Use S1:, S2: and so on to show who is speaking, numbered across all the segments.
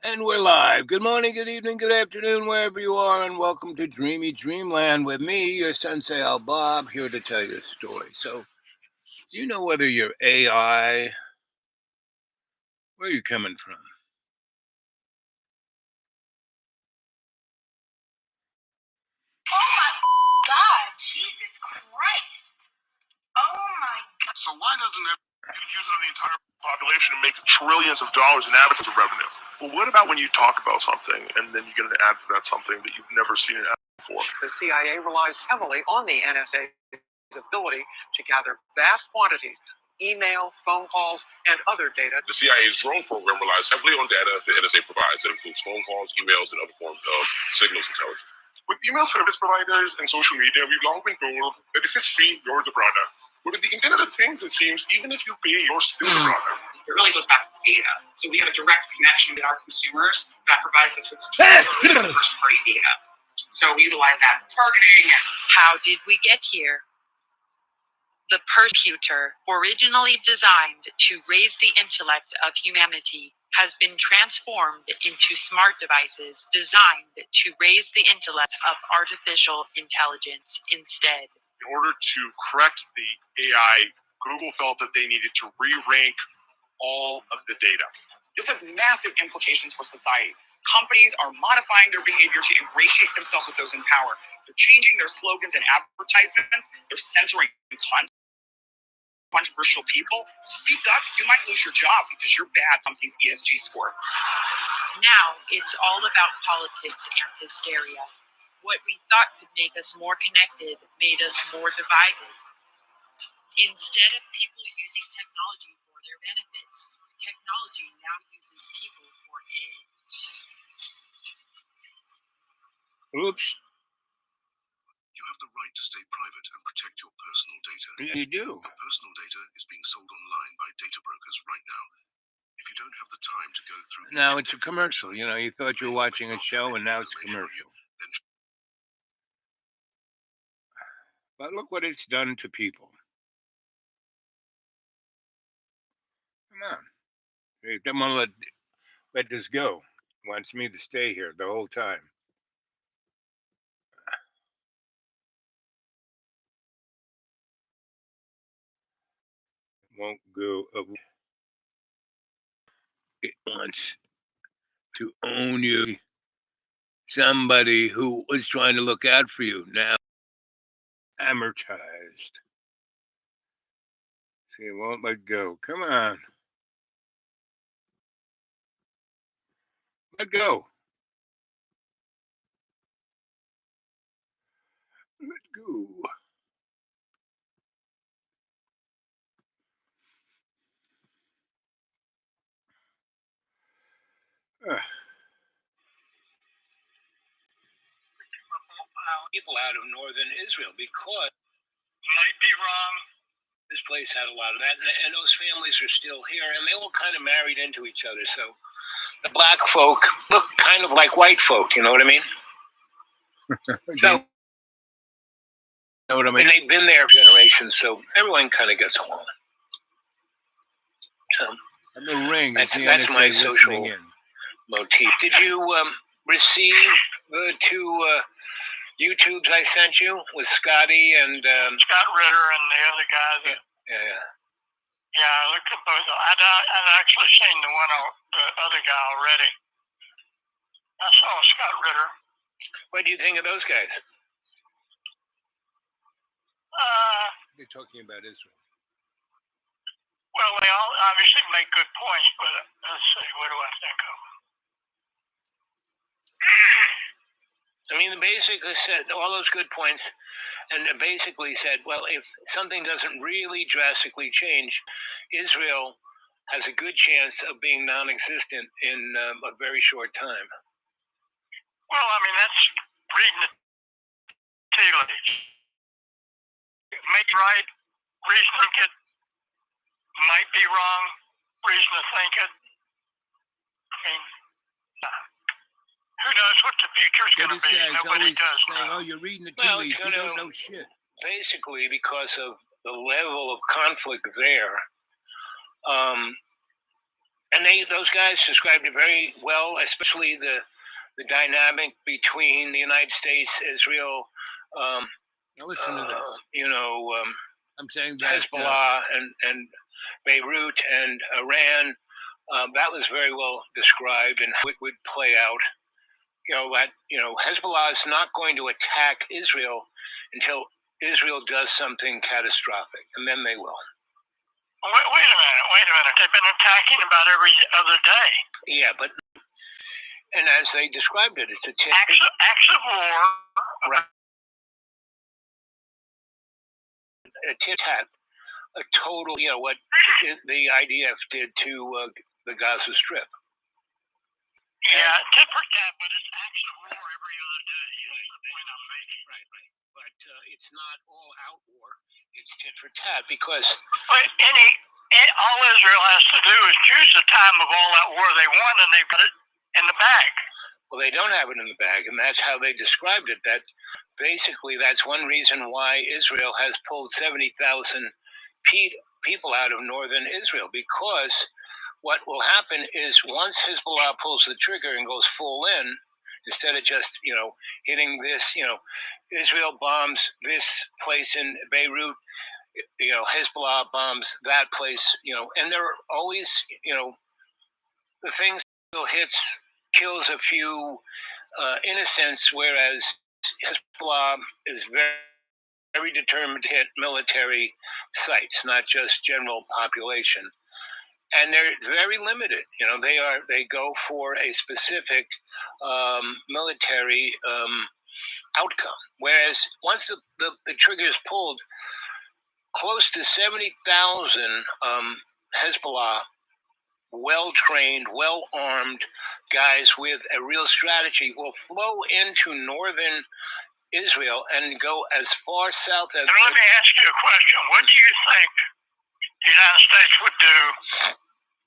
S1: And we're live. Good morning, good evening, good afternoon, wherever you are, and welcome to Dreamy Dreamland with me, your Sensei Al Bob, here to tell you a story. So, do you know whether you're AI? Where are you coming from?
S2: Oh my God, Jesus Christ. Oh my God. So why doesn't it use it on the entire population and make trillions of dollars in advertising revenue? Well, what about when you talk about something and then you get an ad for that something that you've never seen an ad before?
S3: The CIA relies heavily on the NSA's ability to gather vast quantities email, phone calls, and other data.
S2: The CIA's drone program relies heavily on data the NSA provides that includes phone calls, emails, and other forms of signals intelligence. With email service providers and social media, we've long been told that if it's free, you're the product. But with the Internet of Things, it seems even if you pay, you're still the product.
S4: It really goes back to data. So we have a direct connection with our consumers that provides us with first-party data. So we utilize that targeting.
S5: How did we get here? The computer, originally designed to raise the intellect of humanity, has been transformed into smart devices designed to raise the intellect of artificial intelligence instead.
S2: In order to correct the AI, Google felt that they needed to re-rank all of the data.
S4: This has massive implications for society. Companies are modifying their behavior to ingratiate themselves with those in power. They're changing their slogans and advertisements. They're censoring controversial people. Speak up, you might lose your job because you're bad company's ESG score.
S5: Now it's all about politics and hysteria. What we thought could make us more connected made us more divided. Instead of people using technology for their benefits, technology now uses people for edge.
S1: Oops.
S2: You have the right to stay private and protect your personal data.
S1: Yeah, you do.
S2: Your personal data is being sold online by data brokers right now. If you don't have the time to go through...
S1: Now it's a commercial. You know, you thought you were watching a show, and now it's a commercial. But look what it's done to people. Come on. They don't want to let this go. Wants me to stay here the whole time. Won't go away. It wants to own you. Somebody who was trying to look out for you now amortized. See, it won't let go. Come on. Let go. Let go.
S6: People out of northern Israel because
S2: might be wrong.
S6: This place had a lot of that, and those families are still here, and they all kind of married into each other. So the black folk look kind of like white folk, you know what I mean? So,
S1: know what I mean?
S6: and they've been there generations, so everyone kind of gets along. So
S1: And the ring is the
S6: that's my
S1: NSA
S6: social
S1: listening in.
S6: motif. Did you receive the two YouTubes I sent you with Scotty and
S2: Scott Ritter and the other guy.
S6: yeah.
S2: Yeah, I looked at both. I'd actually seen the other guy already. I saw Scott Ritter.
S6: What do you think of those guys?
S1: They're talking about Israel.
S2: Well, they all obviously make good points, but let's see, what do I think of them?
S6: I mean, they basically said all those good points, and basically said, well, if something doesn't really drastically change, Israel has a good chance of being non-existent in a very short time.
S2: Well, I mean, that's reading the tea leaves. May be right, reason to think it, might be wrong, reason to think it. I mean, who knows what the future's going to be? Nobody does
S1: saying,
S2: know.
S1: "Oh, you're reading the tea leaves. You don't know shit."
S6: Basically, because of the level of conflict there, and they those guys described it very well, especially the dynamic between the United States, Israel,
S1: Now listen to this. I'm saying that
S6: Hezbollah and Beirut and Iran. That was very well described and how it would play out. Hezbollah is not going to attack Israel until Israel does something catastrophic, and then they will.
S2: Wait a minute. They've been attacking about every other day.
S6: Yeah, and as they described it, it's a
S2: acts of war.
S6: Right. A tit-tat, a total, what the IDF did to the Gaza Strip.
S2: Yeah, tit for tat, but it's acts of war every other day.
S6: Right.
S2: That's the point I'm making.
S6: Right. But it's not all out war. It's tit for tat because.
S2: But all Israel has to do is choose the time of all that war they want, and they put it in the bag.
S6: Well, they don't have it in the bag, and that's how they described it. That basically, that's one reason why Israel has pulled 70,000 people out of northern Israel, because what will happen is once Hezbollah pulls the trigger and goes full in, instead of just, hitting this, Israel bombs this place in Beirut, Hezbollah bombs that place, and there are always, the things hits, kills a few innocents, whereas Hezbollah is very, very determined to hit military sites, not just general population. And they're very limited. They go for a specific military outcome. Whereas once the trigger is pulled, close to 70,000 Hezbollah, well-trained, well-armed guys with a real strategy will flow into northern Israel and go as far south as.
S2: Now, let me ask you a question. What do you think the United States would do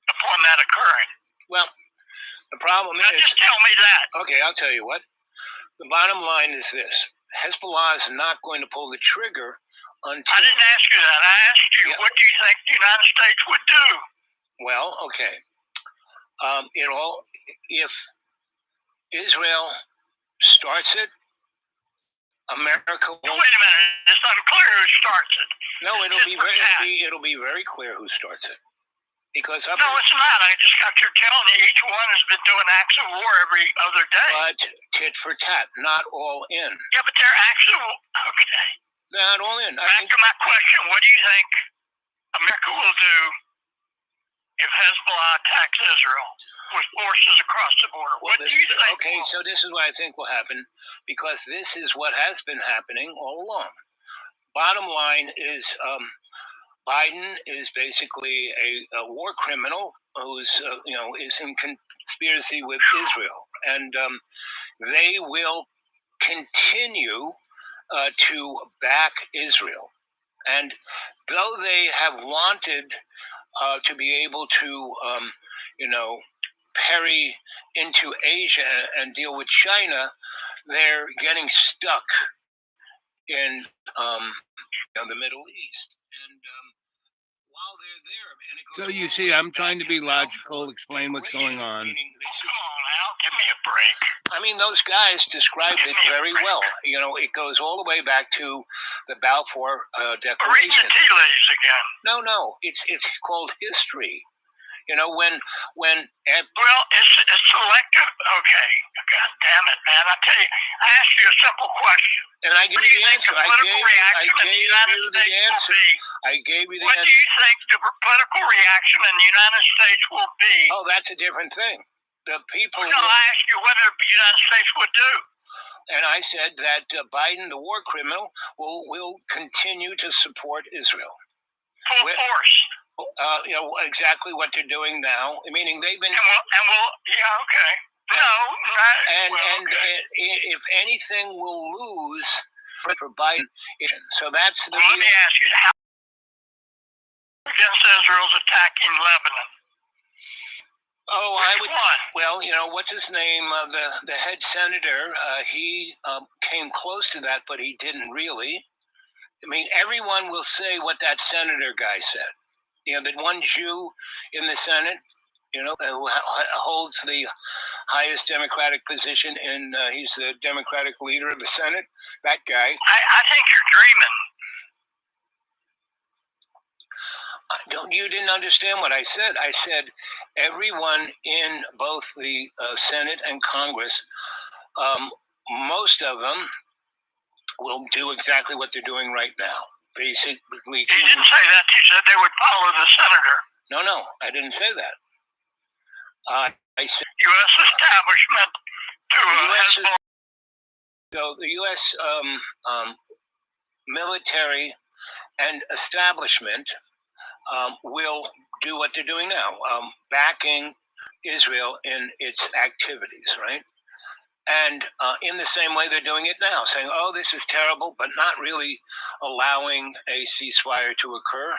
S2: upon that occurring?
S6: Well, the problem
S2: now,
S6: is.
S2: Just tell me that.
S6: Okay, I'll tell you what. The bottom line is this: Hezbollah is not going to pull the trigger until.
S2: I didn't ask you that. I asked you, what do you think the United States would do?
S6: Well, okay. If Israel starts it, America won't.
S2: Wait a minute. It's unclear who starts it.
S6: No, it'll be very clear who starts it. Because
S2: no, it's not. I just got you telling you each one has been doing acts of war every other day.
S6: But tit for tat, not all in.
S2: Yeah, but they're acts of war. Okay.
S6: Not all in.
S2: Back to my question. What do you think America will do if Hezbollah attacks Israel with forces across the border? What do you think?
S6: Okay, so this is what I think will happen, because this is what has been happening all along. Bottom line is Biden is basically a war criminal who's is in conspiracy with Israel, and they will continue to back Israel. And though they have wanted to be able to, parry into Asia and deal with China, they're getting stuck in the Middle East. And while they're there, and it goes
S1: So you see, I'm trying to be logical, explain what's going on.
S2: Come on, Al, give me a break.
S6: I mean, those guys described it very well. It goes all the way back to the Balfour
S2: Reading
S6: Declaration.
S2: the tea leaves again.
S6: No, it's called history. When
S2: well, it's selective. Okay, God damn it, man! I tell you, I asked you a simple question.
S6: And I gave you the answer. I gave you the answer. I gave you the answer.
S2: What do you think the political reaction in the United States will be?
S6: Oh, that's a different thing. The people.
S2: No, I asked you what the United States would do.
S6: And I said that Biden, the war criminal, will continue to support Israel.
S2: Full force.
S6: Exactly what they're doing now. Meaning they've been.
S2: Yeah, okay.
S6: If anything, will lose for Biden. So that's the.
S2: Well, let me ask you, how against Israel's attack in Lebanon?
S6: Oh,
S2: I would.
S6: Well, what's his name? The head senator. He came close to that, but he didn't really. I mean, everyone will say what that senator guy said. That one Jew in the Senate, who holds the highest Democratic position he's the Democratic leader of the Senate. That guy.
S2: I think you're dreaming.
S6: You didn't understand what I said. I said everyone in both the Senate and Congress, most of them will do exactly what they're doing right now. Basically,
S2: He didn't say that. He said they would follow the senator.
S6: No, I didn't say that. I said
S2: U.S. establishment to Hezbollah.
S6: so the U.S. Military and establishment will do what they're doing now, backing Israel in its activities, right? And in the same way they're doing it now, saying, oh, this is terrible, but not really allowing a ceasefire to occur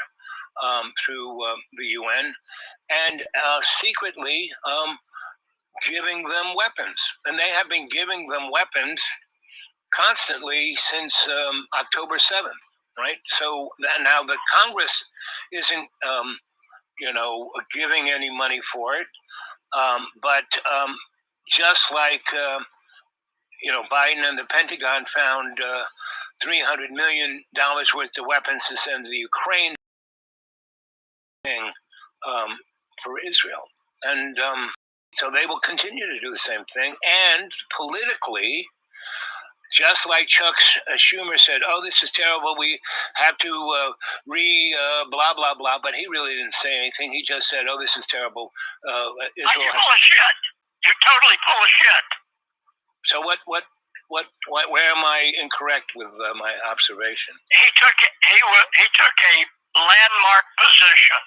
S6: through the UN, and secretly giving them weapons. And they have been giving them weapons constantly since October 7th, right? So now the Congress isn't, giving any money for it, but just like, Biden and the Pentagon found $300 million worth of weapons to send to the Ukraine for Israel. And so they will continue to do the same thing. And politically, just like Chuck Schumer said, oh, this is terrible, we have to blah, blah, blah. But he really didn't say anything. He just said, oh, this is terrible.
S2: You're full of shit. You're totally full of shit.
S6: So where am I incorrect with my observation?
S2: He took a landmark position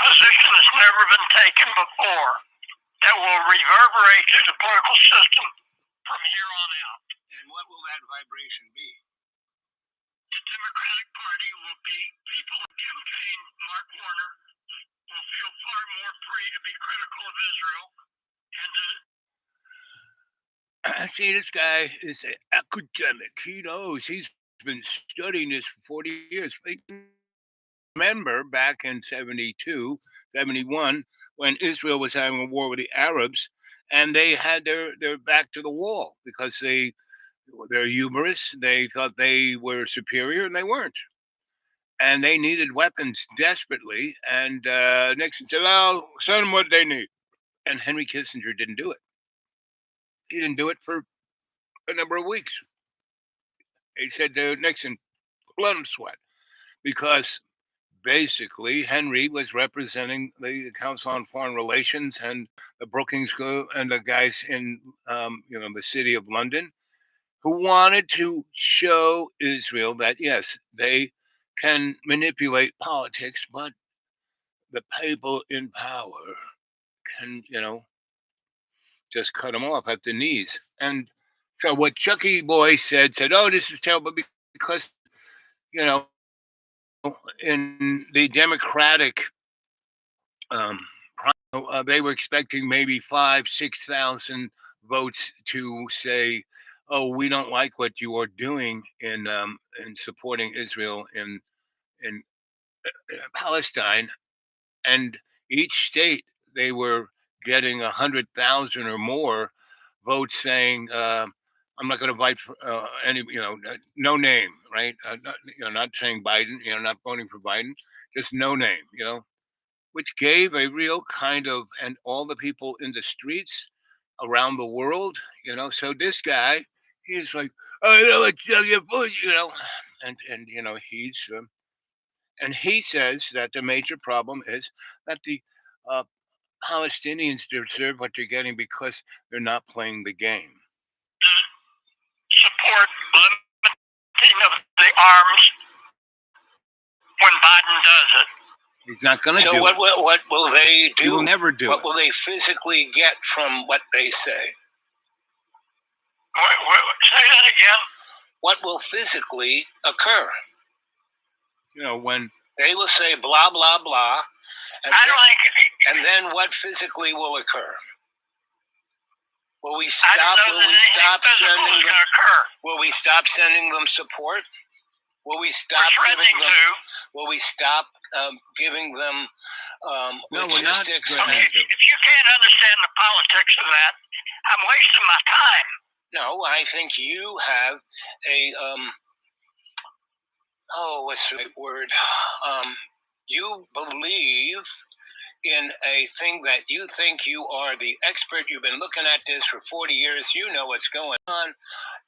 S2: that's never been taken before, that will reverberate through the political system from here on out.
S6: And what will that vibration be?
S2: The Democratic Party will be, people of Kim Kaine, Mark Warner, will feel far more free to be critical of Israel and to
S1: see, this guy is an academic. He knows. He's been studying this for 40 years. Remember back in 72, 71, when Israel was having a war with the Arabs, and they had their back to the wall because they're humorous. They thought they were superior, and they weren't. And they needed weapons desperately. And Nixon said, well, send them what they need. And Henry Kissinger didn't do it. He didn't do it for a number of weeks. He said to Nixon, let him sweat. Because basically Henry was representing the Council on Foreign Relations and the Brookings Group and the guys in the city of London, who wanted to show Israel that, yes, they can manipulate politics, but the people in power can, just cut them off at the knees. And so what Chucky Boy said, oh, this is terrible because, in the Democratic, they were expecting maybe 5,000-6,000 votes to say, oh, we don't like what you are doing in supporting Israel in Palestine. And each state, they were getting 100,000 or more votes saying, I'm not going to vote for any, no name, right? Not saying Biden, not voting for Biden, just no name, which gave a real kind of, and all the people in the streets around the world, so this guy, he's like, oh, let's tell you, and he's, and he says that the major problem is that the Palestinians deserve what they're getting because they're not playing the game.
S2: Support limiting of the arms when Biden does it.
S1: He's not going to do it.
S6: So what will they do?
S1: He will never do
S6: what
S1: it.
S6: Will they physically get from what they say?
S2: Say that again.
S6: What will physically occur?
S1: When
S6: they will say blah, blah, blah. And then what physically will occur? Will we stop sending them support? Will we stop giving them
S1: No, we're not
S2: logistics.
S1: getting
S2: Okay,
S1: into.
S2: if you can't understand the politics of that, I'm wasting my time.
S6: No, I think you have a what's the right word? You believe in a thing that you think you are the expert. You've been looking at this for 40 years. You know what's going on,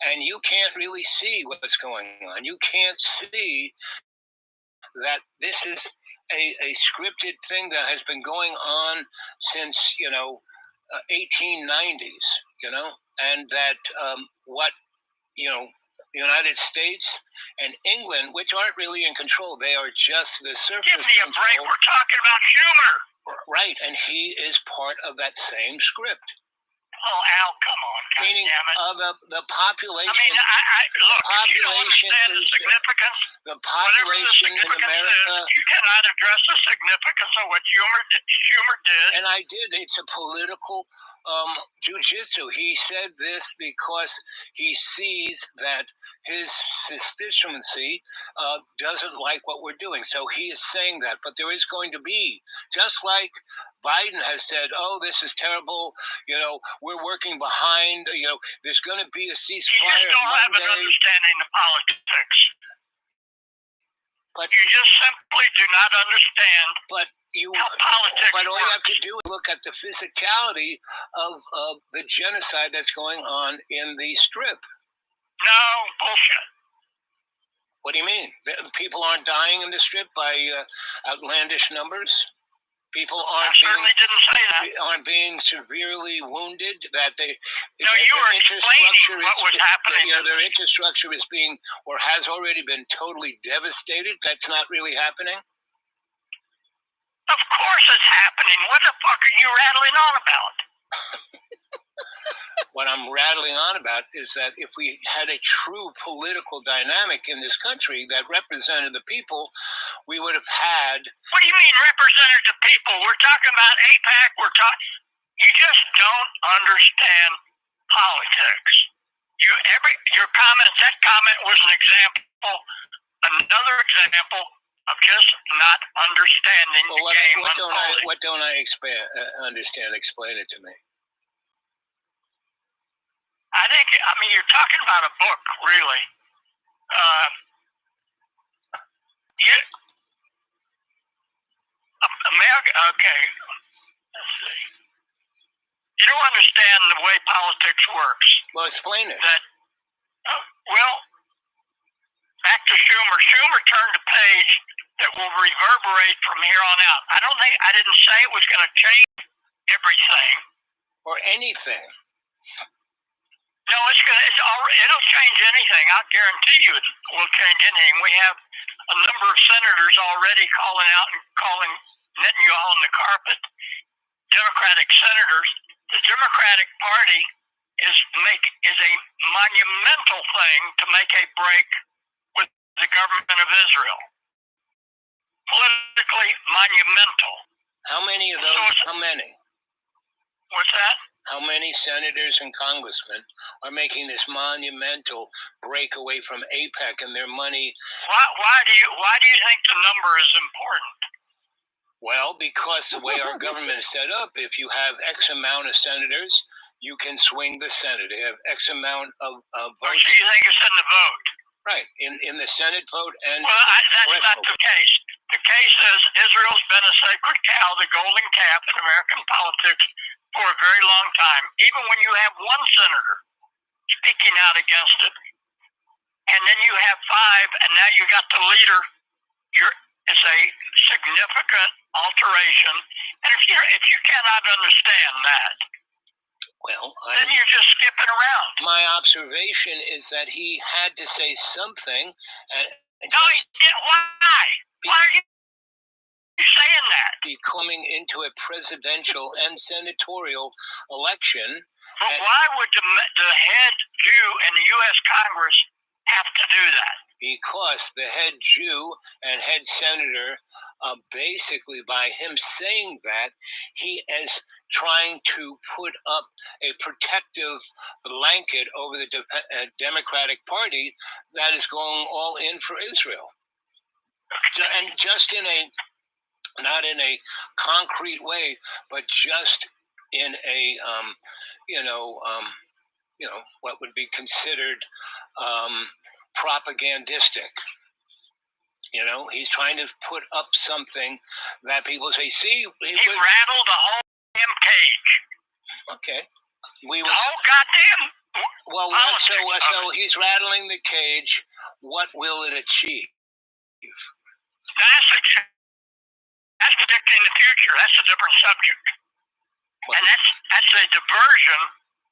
S6: and you can't really see what's going on. You can't see that this is a scripted thing that has been going on since 1890s. And that what the United States and England, which aren't really in control, they are just the surface
S2: Give me a break.
S6: control.
S2: We're talking about Schumer.
S6: Right, and he is part of that same script.
S2: Oh, Al, come on,
S6: Meaning
S2: goddammit.
S6: the population.
S2: I mean, look, if you don't understand the significance,
S6: the
S2: whatever the
S6: population in
S2: significance
S6: America.
S2: is, you cannot address the significance of what Schumer did.
S6: And I did. It's a political jujitsu. He said this because he sees that his constituency doesn't like what we're doing. So he is saying that. But there is going to be, just like Biden has said, oh, this is terrible. We're working behind. There's going to be a
S2: You
S6: ceasefire
S2: just don't have an
S6: Monday.
S2: understanding of politics.
S6: But
S2: You just simply do not understand
S6: but you.
S2: how politics
S6: But all you have
S2: works.
S6: to do is look at the physicality of the genocide that's going on in the Strip.
S2: No, bullshit.
S6: What do you mean? People aren't dying in the Strip by outlandish numbers? People
S2: I certainly didn't say that.
S6: aren't being severely wounded? That they
S2: No, you were explaining what was happening.
S6: Their infrastructure is being or has already been totally devastated. That's not really happening.
S2: Of course it's happening. What the fuck are you rattling on about?
S6: What I'm rattling on about is that if we had a true political dynamic in this country that represented the people, we would have had.
S2: What do you mean represented the people? We're talking about AIPAC. You just don't understand politics. That comment was an example, another example of just not understanding the game unfolding.
S6: What don't I understand? Explain it to me.
S2: You're talking about a book, really. America, okay. Let's see. You don't understand the way politics works.
S6: Well, explain it.
S2: Back to Schumer. Schumer turned a page that will reverberate from here on out. I didn't say it was going to change everything.
S6: Or anything.
S2: No, it'll change anything. I'll guarantee you it will change anything. We have a number of senators already calling out and calling Netanyahu on the carpet. Democratic senators. The Democratic Party is a monumental thing to make a break with the government of Israel. Politically monumental.
S6: How many of those? How many?
S2: What's that?
S6: How many senators and congressmen are making this monumental break away from AIPAC and their money?
S2: Why do you think the number is important?
S6: Well, because the way our government is set up, if you have X amount of senators, you can swing the Senate. They have X amount of votes.
S2: So you think it's in the vote?
S6: Right, in the Senate vote and
S2: that's not the case. The case is Israel's been a sacred cow, the golden calf in American politics for a very long time. Even when you have one senator speaking out against it, and then you have five, and now you got the leader. It's a significant alteration, and if you cannot understand that, then you're just skipping around.
S6: My observation is that he had to say something.
S2: No, he didn't. Why? Why are you saying that?
S6: Coming into a presidential and senatorial election.
S2: But why would the head Jew in the U.S. Congress have to do that?
S6: Because the head Jew and head senator, basically by him saying that, he is trying to put up a protective blanket over the Democratic Party that is going all in for Israel. And just in a not in a concrete way, but just in a what would be considered propagandistic. He's trying to put up something that people say, see,
S2: he rattled the whole damn cage.
S6: Okay.
S2: The whole goddamn.
S6: Well, so he's rattling the cage. What will it achieve?
S2: That's predicting the future. That's a different subject.
S6: What?
S2: And that's a diversion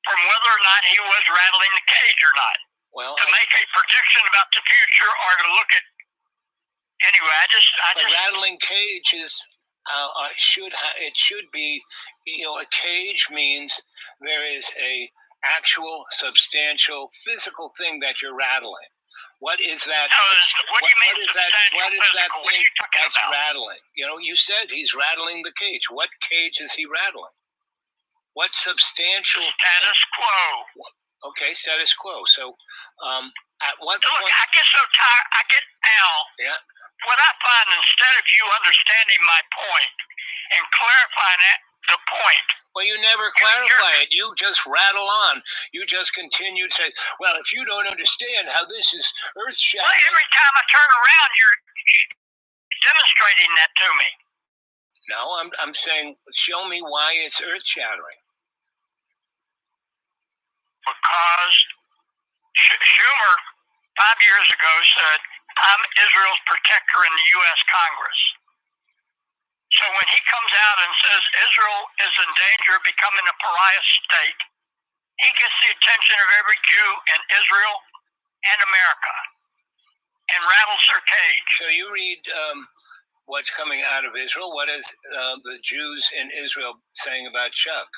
S2: from whether or not he was rattling the cage or not.
S6: Well,
S2: to make a prediction about the future or to look at. Anyway, I just
S6: rattling cages should be, a cage means there is a actual substantial physical thing that you're rattling. What is that?
S2: No, what do you mean substantial
S6: what is that
S2: physical?
S6: thing
S2: What are you talking
S6: that's
S2: about?
S6: rattling? You said he's rattling the cage. What cage is he rattling? What substantial
S2: Status quo.
S6: Okay, status quo. So, at what
S2: Look,
S6: point?
S2: I get so tired. I get Al.
S6: Yeah.
S2: What I find, instead of you understanding my point and clarifying the point.
S6: Well, you never clarify it. You just rattle on. You just continue to say, well, if you don't understand how this is earth-shattering.
S2: Well, every time I turn around, you're demonstrating that to me.
S6: No, I'm saying, show me why it's earth-shattering.
S2: Because Schumer, 5 years ago, said, I'm Israel's protector in the U.S. Congress. So when he comes out and says Israel is in danger of becoming a pariah state, he gets the attention of every Jew in Israel and America and rattles their cage.
S6: So you read what's coming out of Israel. What is the Jews in Israel saying about Chuck?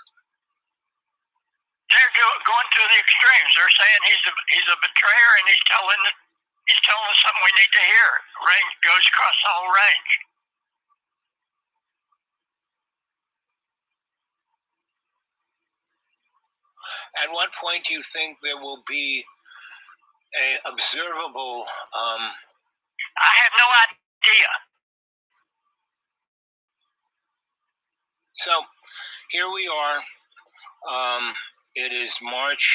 S2: They're going to the extremes. They're saying he's a betrayer, and he's telling us something we need to hear. Range goes across the whole range.
S6: At what point do you think there will be a observable?
S2: I have no idea.
S6: So here we are. It is March.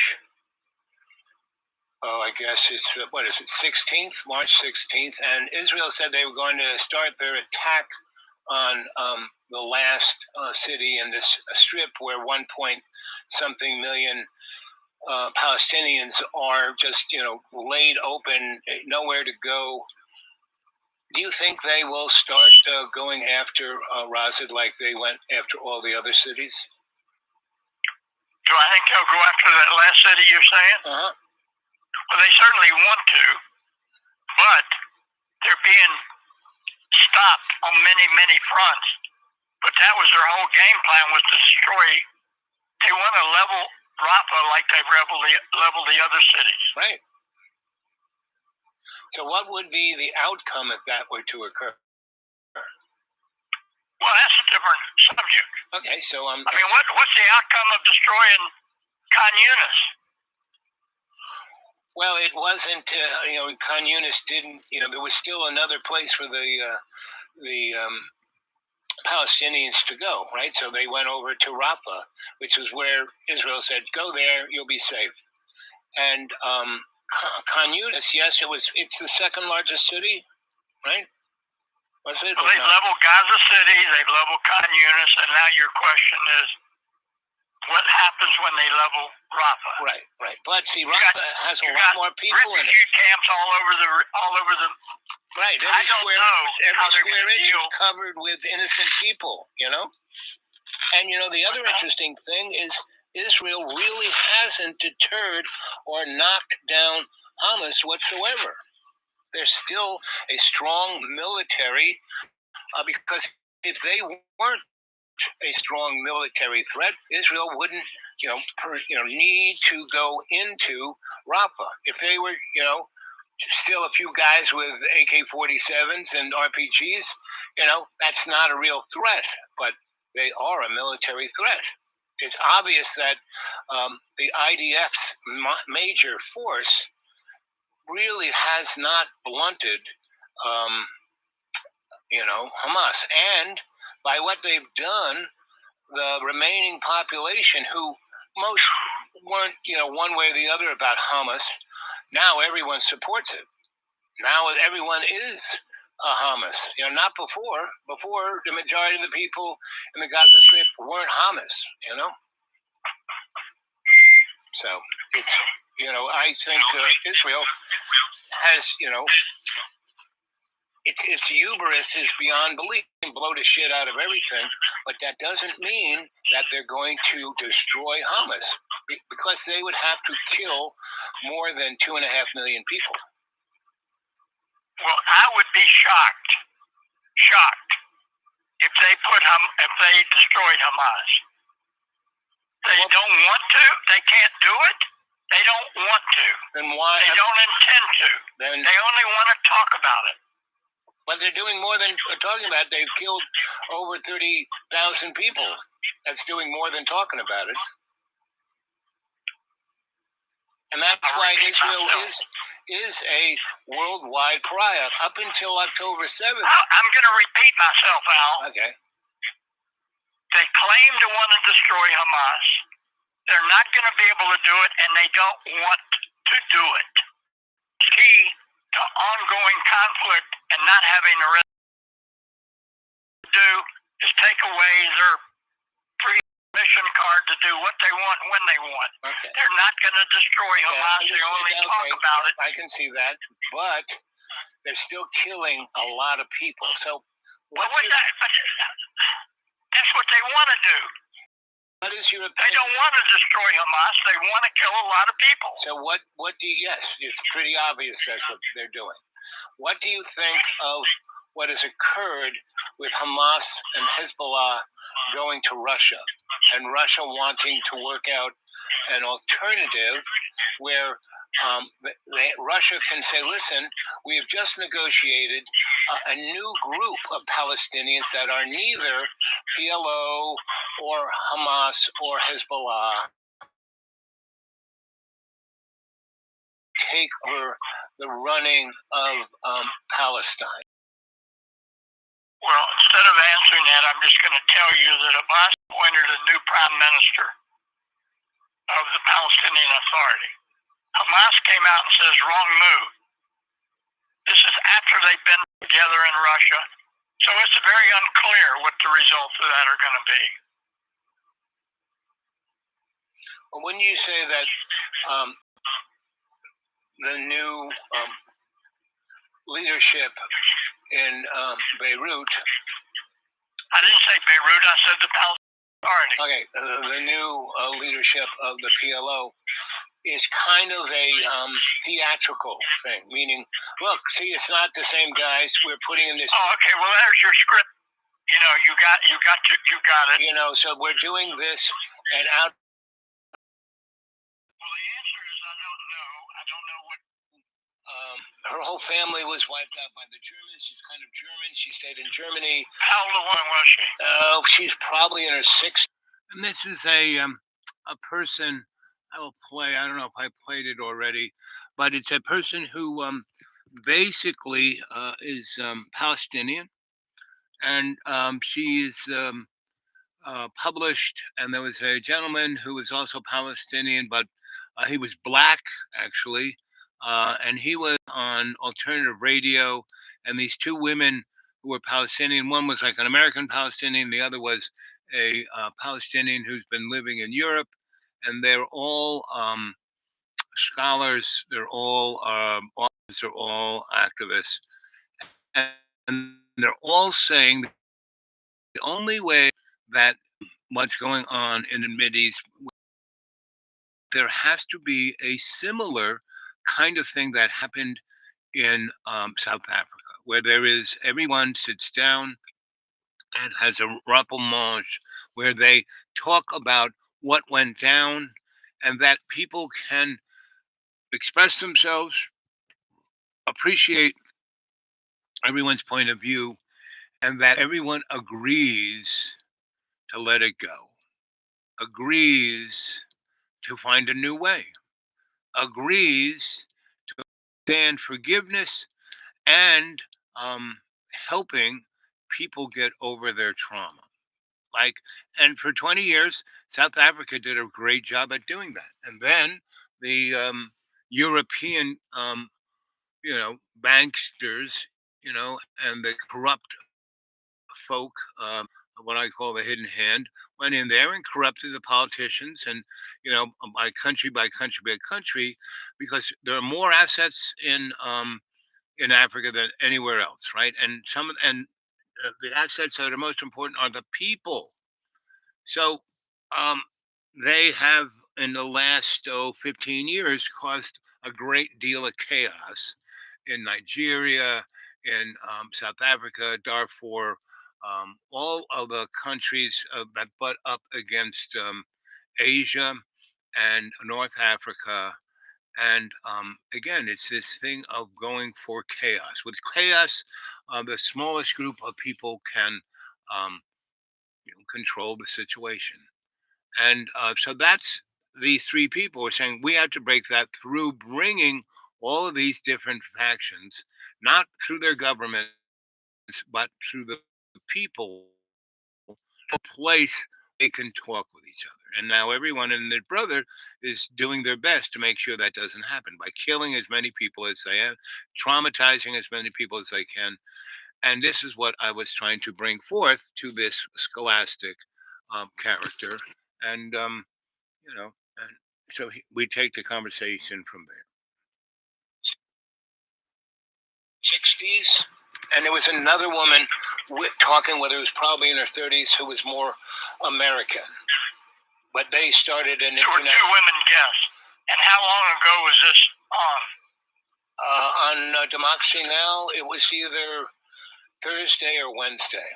S6: I guess it's what is it? 16th, March 16th, and Israel said they were going to start their attack on the last city in this strip where 1-point-something million Palestinians are just laid open, nowhere to go. Do you think they will start going after Razad like they went after all the other cities?
S2: Do I think they'll go after that last city you're saying?
S6: Uh-huh.
S2: Well, they certainly want to, but they're being stopped on many, many fronts. But that was their whole game plan, was to destroy. They want to level Rafah like they've leveled the other cities.
S6: Right. So what would be the outcome if that were to occur?
S2: Well, that's a different subject.
S6: Okay, so
S2: I mean, what's the outcome of destroying Khan Yunis?
S6: Well, it wasn't. Khan Yunis didn't. There was still another place for the Palestinians to go, right? So they went over to Rafah, which is where Israel said, "Go there, you'll be safe." And Khan Yunis, yes, it's the second largest city, right? Was it?
S2: Well, they've leveled Gaza City, they've leveled Khan Yunis, and now your question is, what happens when they level Rafah?
S6: Right. But see, Rafah has a lot more people in it.
S2: Refugee camps all over the.
S6: Right.
S2: I don't know how they're going to deal.
S6: Is covered with innocent people. And the other interesting thing is Israel really hasn't deterred or knocked down Hamas whatsoever. There's still a strong military because if they weren't a strong military threat, Israel wouldn't, need to go into Rafah. If they were, still a few guys with AK-47s and RPGs, that's not a real threat, but they are a military threat. It's obvious that the IDF's major force really has not blunted Hamas. And by what they've done, the remaining population, who most weren't, one way or the other about Hamas, now everyone supports it. Now everyone is a Hamas. Not before. Before, the majority of the people in the Gaza Strip weren't Hamas. So it's, I think Israel has, its hubris is beyond belief. They blow the shit out of everything, but that doesn't mean that they're going to destroy Hamas, because they would have to kill more than 2.5 million people.
S2: Well, I would be shocked if they destroyed Hamas. They don't want to. They can't do it. They don't want to.
S6: Then why?
S2: They don't intend to.
S6: Then
S2: they only want to talk about it.
S6: But they're doing more than talking about it. They've killed over 30,000 people. That's doing more than talking about it. And that's why Israel is a worldwide pariah up until October 7th.
S2: I'm going to repeat myself, Al.
S6: Okay.
S2: They claim to want to destroy Hamas. They're not going to be able to do it, and they don't want to do it. The key to ongoing conflict and not having a do is take away their free mission card to do what they want when they want.
S6: Okay.
S2: They're not going to destroy Hamas. They only talk about it.
S6: I can see that, but they're still killing a lot of people. So
S2: that's what they want to do.
S6: What is your opinion?
S2: They don't want to destroy Hamas. They want to kill a lot of people.
S6: So what do you, yes, it's pretty obvious that's what they're doing. What do you think of what has occurred with Hamas and Hezbollah going to Russia, and Russia wanting to work out an alternative where Russia can say, listen, we have just negotiated a new group of Palestinians that are neither PLO or Hamas or Hezbollah, take over the running of Palestine?
S2: Well, instead of answering that, I'm just going to tell you that Abbas appointed a new prime minister of the Palestinian Authority. Hamas came out and says, wrong move. This is after they've been together in Russia. So it's very unclear what the results of that are going to be.
S6: Well, wouldn't you say that the new leadership in Beirut...
S2: I didn't say Beirut, I said the Palestinian Authority.
S6: Okay, the new leadership of the PLO is kind of a theatrical thing, meaning, look, see, it's not the same guys. We're putting in this.
S2: Oh, okay. Well, there's your script. You got it.
S6: So we're doing this, and out.
S2: Well, the answer is I don't know. I don't know what.
S6: Her whole family was wiped out by the Germans. She's kind of German. She stayed in Germany.
S2: How old was she?
S6: She's probably in her 60s.
S1: And this is a person I will play. I don't know if I played it already, but it's a person who basically is Palestinian, and she is published. And there was a gentleman who was also Palestinian, but he was black actually, and he was on alternative radio. And these two women who were Palestinian, one was like an American Palestinian, the other was a Palestinian who's been living in Europe. And they're all scholars. They're all authors. They're all activists, and they're all saying the only way that what's going on in the Mideast, there has to be a similar kind of thing that happened in South Africa, where everyone sits down and has a rapprochement, where they talk about what went down, and that people can express themselves, appreciate everyone's point of view, and that everyone agrees to let it go, agrees to find a new way, agrees to stand forgiveness and helping people get over their trauma. Like, and for 20 years, South Africa did a great job at doing that. And then the European, banksters, and the corrupt folk, what I call the hidden hand, went in there and corrupted the politicians, and by country by country, because there are more assets in Africa than anywhere else, right? And the assets that are most important are the people. So um, they have, in the last 15 years, caused a great deal of chaos in Nigeria, in South Africa, Darfur, all of the countries that butt up against Asia and North Africa. And again, it's this thing of going for chaos. With chaos, the smallest group of people can um, control the situation. And so that's these three people are saying we have to break that through bringing all of these different factions, not through their governments, but through the people, a place they can talk with each other. And now everyone and their brother is doing their best to make sure that doesn't happen by killing as many people as they can, traumatizing as many people as they can. And this is what I was trying to bring forth to this scholastic character. And and so we take the conversation from there. 60s, and there was another woman talking, whether it was probably in her 30s, who was more American. But they started an
S2: There were two women guests. And how long ago was this on?
S1: On Democracy Now! It was either Thursday or Wednesday.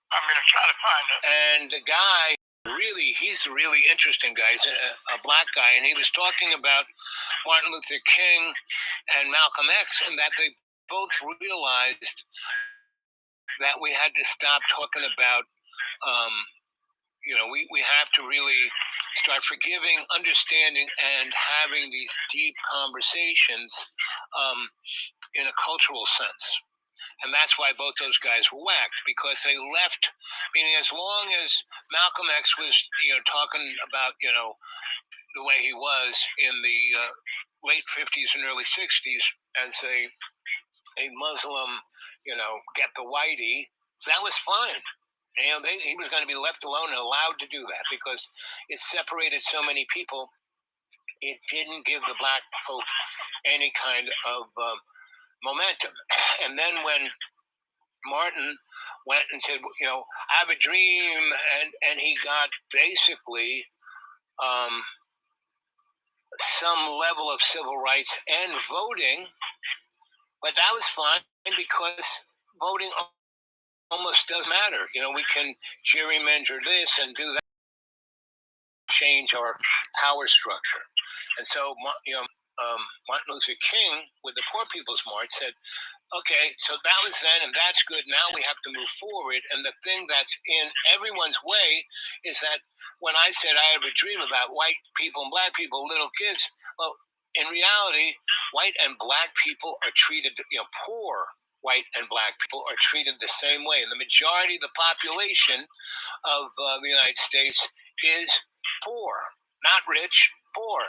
S2: I'm going to try to find it.
S1: And the guy, he's a really interesting guy. He's a black guy, and he was talking about Martin Luther King and Malcolm X, and that they both realized that we had to stop talking about, we have to really start forgiving, understanding, and having these deep conversations in a cultural sense. And that's why both those guys were whacked, because they left, meaning as long as Malcolm X was, talking about, the way he was in the late 50s and early 60s as a Muslim, get the whitey, that was fine. He was going to be left alone and allowed to do that because it separated so many people. It didn't give the black folk any kind of momentum. And then when Martin went and said, I have a dream, and he got basically some level of civil rights and voting, but that was fine because voting almost doesn't matter. We can gerrymander this and do that, change our power structure. And so, Martin Luther King, with the Poor People's March, said, okay, so that was then, and that's good. Now we have to move forward. And the thing that's in everyone's way is that when I said I have a dream about white people and black people, little kids, well, in reality, white and black people are treated, poor white and black people are treated the same way. And the majority of the population of the United States is poor, not rich, poor.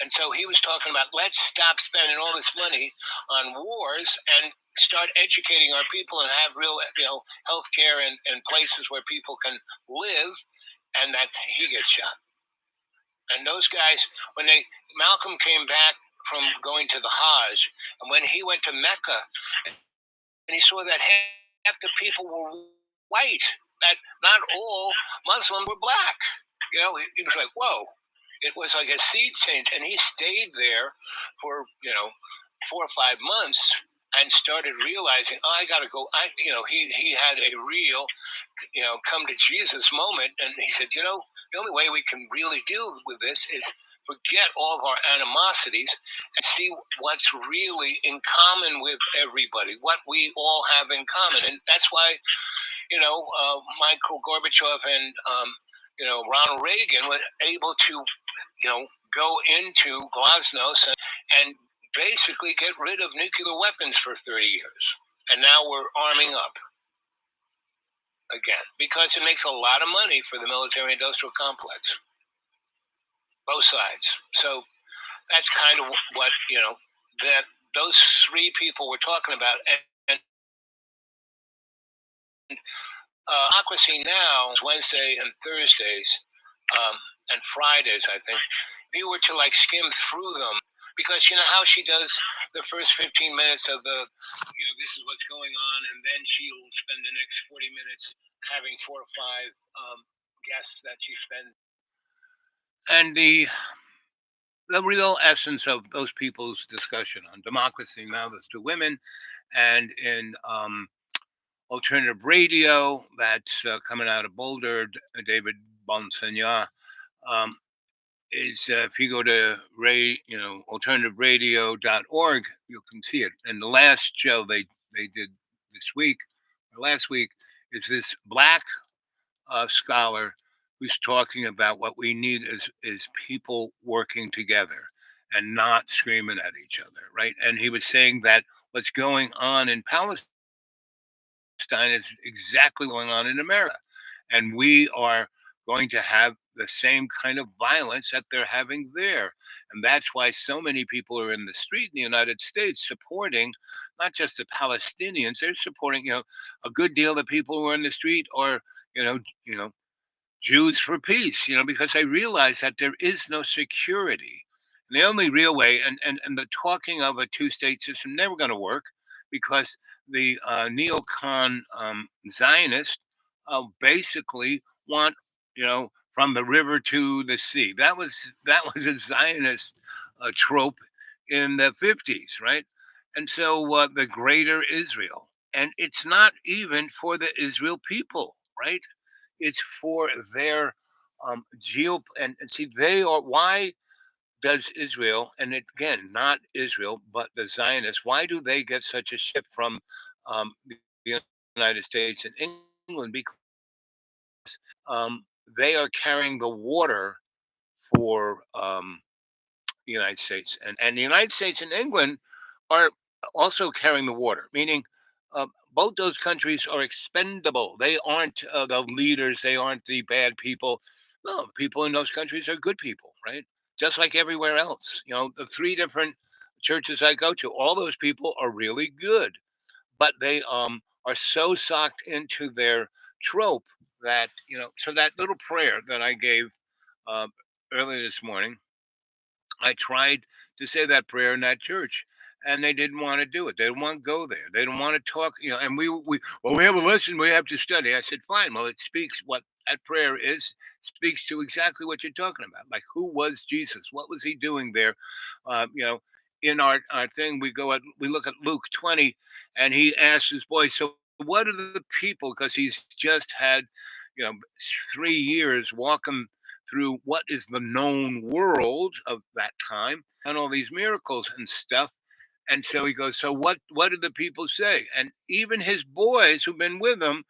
S1: And so he was talking about, let's stop spending all this money on wars and start educating our people and have real, health care and places where people can live, and that he gets shot. And those guys, Malcolm came back from going to the Hajj, and when he went to Mecca, and he saw that half the people were white, that not all Muslims were black. He was like, whoa. It was like a seed change, and he stayed there for 4 or 5 months and started realizing, I got to go. He had a real, come to Jesus moment, and he said, the only way we can really deal with this is forget all of our animosities and see what's really in common with everybody, what we all have in common, and that's why, Michael Gorbachev and Ronald Reagan was able to, go into Glasnost and basically get rid of nuclear weapons for 30 years.
S6: And now we're arming up again because it makes a lot of money for the military-industrial complex, both sides. So that's kind of what that those three people were talking about. And Democracy Now! Is Wednesday and Thursdays and Fridays, I think. If you were to skim through them, because you know how she does the first 15 minutes of the, this is what's going on, and then she'll spend the next 40 minutes having 4 or 5 guests that she spends. And the real essence of those people's discussion on Democracy Now! There's two women, and in alternative radio that's coming out of Boulder, David Bonsigna, is if you go to alternativeradio.org, you can see it. And the last show they did this week or last week is this black scholar who's talking about what we need is people working together and not screaming at each other, right? And he was saying that what's going on in Palestine is exactly going on in America, and we are going to have the same kind of violence that they're having there. And that's why so many people are in the street in the United States supporting not just the Palestinians, they're supporting, a good deal of the people who are in the street are, Jews for peace, because they realize that there is no security. And the only real way, and the talking of a two-state system never going to work because the neocon Zionists basically want, from the river to the sea. That was a Zionist trope in the 50s, right? And so the greater Israel, and it's not even for the Israel people, right? It's for their and see they are why does Israel, and again not Israel but the Zionists, why do they get such a ship from the United States and England? Because they are carrying the water for the United States, and the United States and England are also carrying the water, meaning both those countries are expendable. They aren't the leaders. They aren't the bad people. No, people in those countries are good people, right? Just like everywhere else. The three different churches I go to, all those people are really good, but they are so socked into their trope that So that little prayer that I gave uh, earlier this morning, I tried to say that prayer in that church, and they didn't want to do it. They didn't want to go there. They didn't want to talk. And we have a lesson we have to study. I said, fine. Well, it speaks what that prayer is speaks to exactly what you're talking about. Like, who was Jesus? What was he doing there? In our thing, we look at Luke 20, and he asks his boys, so what are the people? Because he's just had, 3 years walking through what is the known world of that time and all these miracles and stuff. And so he goes, so what did the people say? And even his boys who've been with him,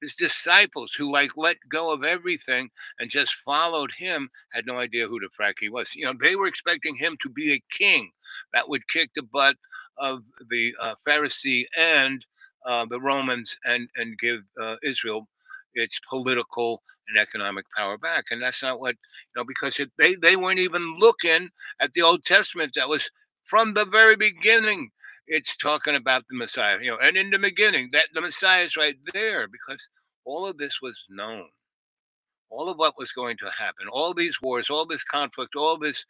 S6: his disciples who let go of everything and just followed him had no idea who the frack he was. They were expecting him to be a king that would kick the butt of the Pharisee and the Romans and give Israel its political and economic power back. And that's not what, because they weren't even looking at the Old Testament. That was from the very beginning. It's talking about the Messiah, and in the beginning, that the Messiah is right there because all of this was known. All of what was going to happen, all these wars, all this conflict, all this,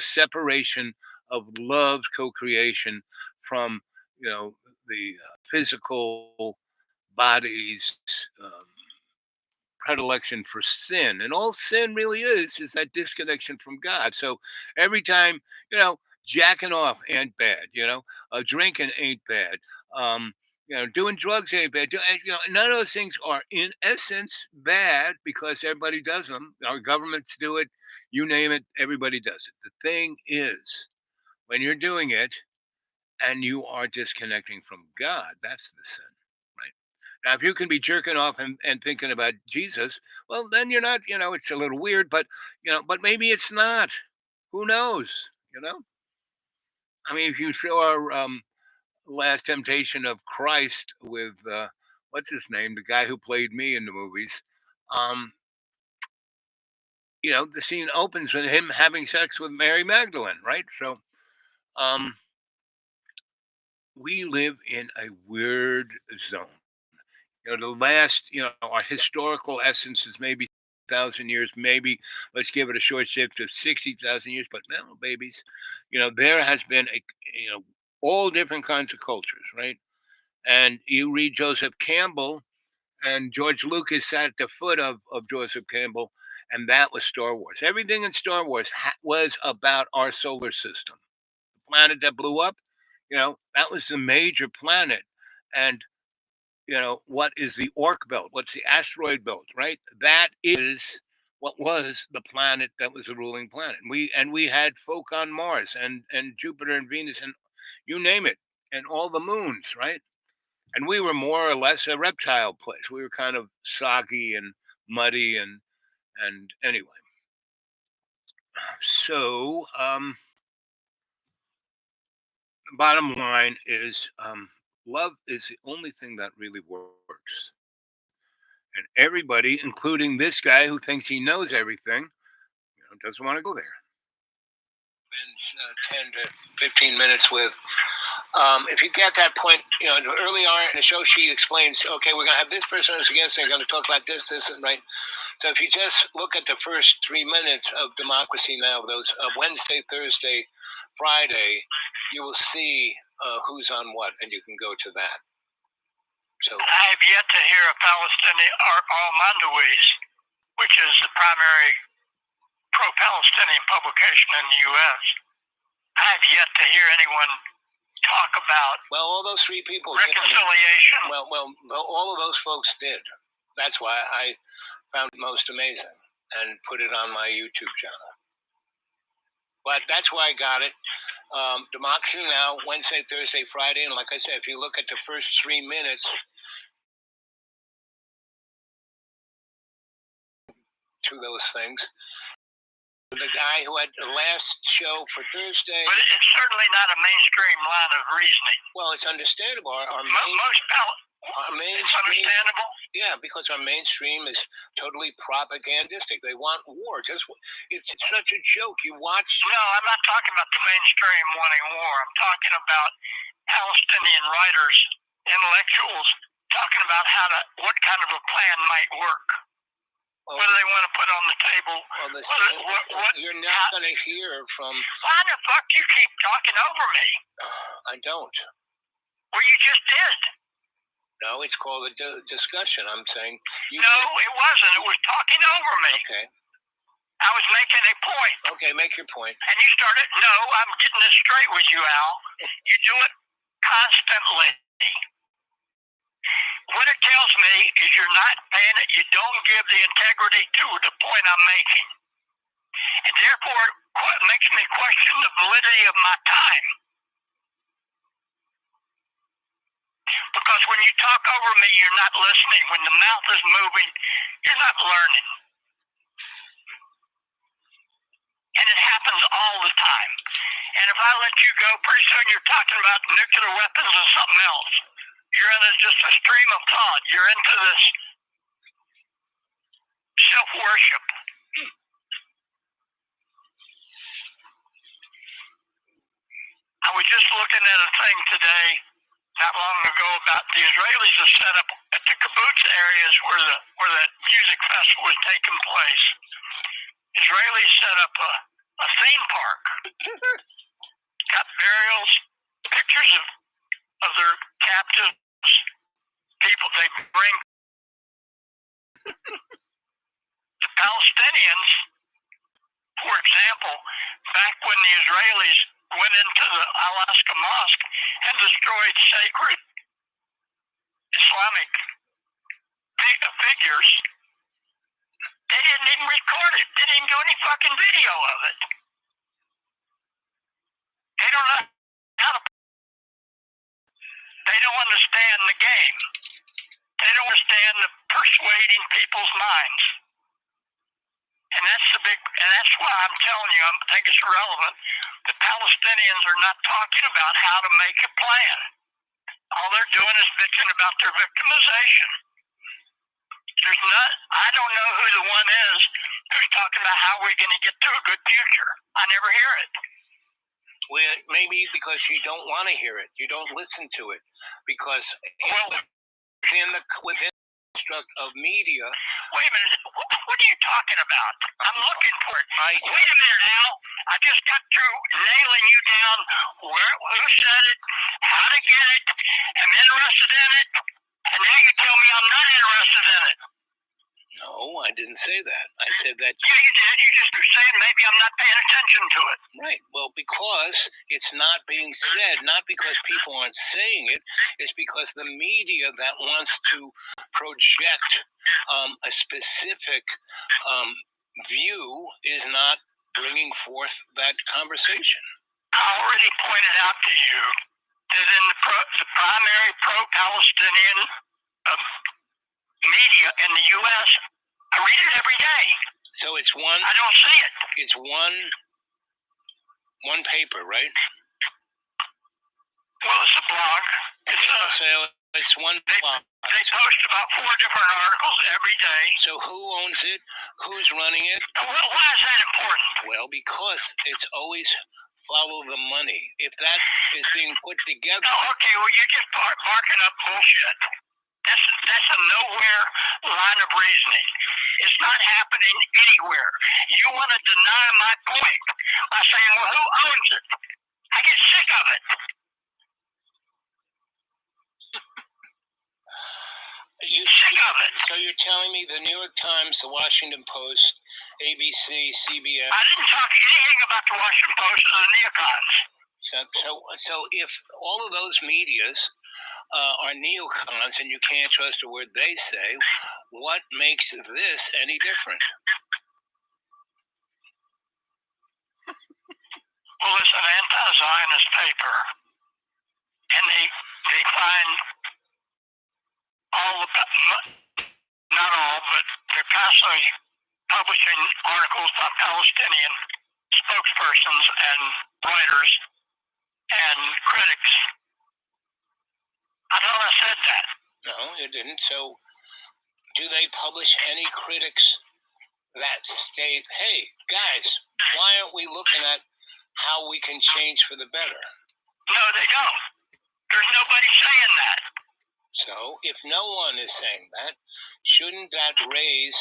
S6: separation of love, co-creation from, the physical bodies, predilection for sin. And all sin really is that disconnection from God. So every time, jacking off ain't bad, drinking ain't bad. Doing drugs ain't bad. None of those things are in essence bad because everybody does them. Our governments do it. You name it, everybody does it. The thing is, when you're doing it and you are disconnecting from God, that's the sin, right? Now, if you can be jerking off and thinking about Jesus, well, then you're not, it's a little weird, but maybe it's not. Who knows, I mean, if you show our
S1: Last Temptation of Christ with what's his name, the guy who played me in the movies. Um, the scene opens with him having sex with Mary Magdalene, right? So um, we live in a weird zone. Our historical essence is maybe 1,000 years, maybe let's give it a short shift of 60,000 years, but no, babies, there has been all different kinds of cultures, right? And you read Joseph Campbell, and George Lucas sat at the foot of Joseph Campbell, and that was Star Wars. Everything in Star Wars was about our solar system. The planet that blew up, that was the major planet. And what is the Oort belt? What's the asteroid belt, right? That is what was the planet that was a ruling planet. We had folk on Mars and Jupiter and Venus and you name it, and all the moons, right? And we were more or less a reptile place. We were kind of soggy and muddy and anyway. So bottom line is love is the only thing that really works. And everybody, including this guy who thinks he knows everything, doesn't want to go there. Spend 10 to 15 minutes with. If you get that point, early on in the show, she explains, okay, we're going to have this person who's against, they're going to talk about this, and right. So if you just look at the first 3 minutes of Democracy Now, those Wednesday, Thursday, Friday, you will see who's on what, and you can go to that. So
S2: I have yet to hear a Palestinian or Al-Mandawis, which is the primary pro-Palestinian publication in the U.S. I have yet to hear anyone talk about
S1: all those three people
S2: reconciliation.
S1: All of those folks did. That's why I found it most amazing and put it on my YouTube channel. But that's why I got it. Democracy Now, Wednesday, Thursday, Friday, and like I said, if you look at the first 3 minutes to those things, the guy who had the last show for Thursday.
S2: But it's certainly not a mainstream line of reasoning.
S1: Well, it's understandable. It's
S2: understandable.
S1: Yeah, because our mainstream is totally propagandistic. They want war. It's such a joke. You watch.
S2: No, I'm not talking about the mainstream wanting war. I'm talking about Palestinian writers, intellectuals, talking about what kind of a plan might work. What do they want to put on the table?
S1: You're not going to hear from.
S2: Why the fuck you keep talking over me?
S1: I don't.
S2: Well, you just did.
S1: No, it's called a discussion. I'm saying.
S2: It wasn't. It was talking over me.
S1: Okay.
S2: I was making a point.
S1: Okay, make your point.
S2: And you started. No, I'm getting this straight with you, Al. You do it constantly. What it tells me is you're not paying it. You don't give the integrity to the point I'm making. And therefore, it makes me question the validity of my time. Because when you talk over me, you're not listening. When the mouth is moving, you're not learning. And it happens all the time. And if I let you go, pretty soon you're talking about nuclear weapons and something else. You're in just a stream of thought. You're into this self-worship. I was just looking at a thing today, not long ago, about the Israelis have set up at the kibbutz areas where that music festival was taking place. Israelis set up a theme park. Got burials, pictures of their captives, people they bring. The Palestinians, for example, back when the Israelis went into the Al-Aqsa Mosque and destroyed sacred Islamic figures, they didn't even record it. They didn't do any fucking video of it. They don't know how to. They don't understand the game. They don't understand the persuading people's minds. And that's why I'm telling you, I think it's relevant. The Palestinians are not talking about how to make a plan. All they're doing is bitching about their victimization. There's not. I don't know who the one is who's talking about how we're going to get to a good future. I never hear it.
S6: Well, maybe because you don't want to hear it, you don't listen to it, because
S2: Well,
S6: within the construct of media.
S2: wait a minute. What are you talking about? I'm looking for it.
S6: I
S2: Wait a minute, Al. I just got through nailing you down. Who said it? How to get it? I'm interested in it. And now you tell me I'm not interested in it.
S6: No, I didn't say that. I said that.
S2: Yeah, you did. You just were saying maybe I'm not paying attention to it.
S6: Right. Well, because it's not being said, not because people aren't saying it, it's because the media that wants to project a specific view is not bringing forth that conversation.
S2: I already pointed out to you that in the primary pro-Palestinian media in the U.S., I read it every day.
S6: So it's one.
S2: I don't see it.
S6: It's one paper, right?
S2: Well, it's a blog.
S6: It's one blog.
S2: They post about 4 different articles every day.
S6: So who owns it? Who's running it?
S2: Well, why is that important?
S6: Well, because it's always follow the money. If that is being put together.
S2: Oh, okay, well, you're just barking up bullshit. That's a nowhere line of reasoning. It's not happening anywhere. You want to deny my point by saying, well, who owns it? I get sick of it. Sick of it.
S6: So you're telling me the New York Times, the Washington Post, ABC, CBS.
S2: I didn't talk anything about the Washington Post or the neocons.
S6: So if all of those medias are neocons and you can't trust a word they say, what makes this any different?
S2: Well, it's an anti-Zionist paper, and they find not all, but they're constantly publishing articles by Palestinian spokespersons and writers and critics. I thought I said that.
S6: No, you didn't. So do they publish any critics that state, hey, guys, why aren't we looking at how we can change for the better?
S2: No, they don't. There's nobody saying that.
S6: So if no one is saying that, shouldn't that raise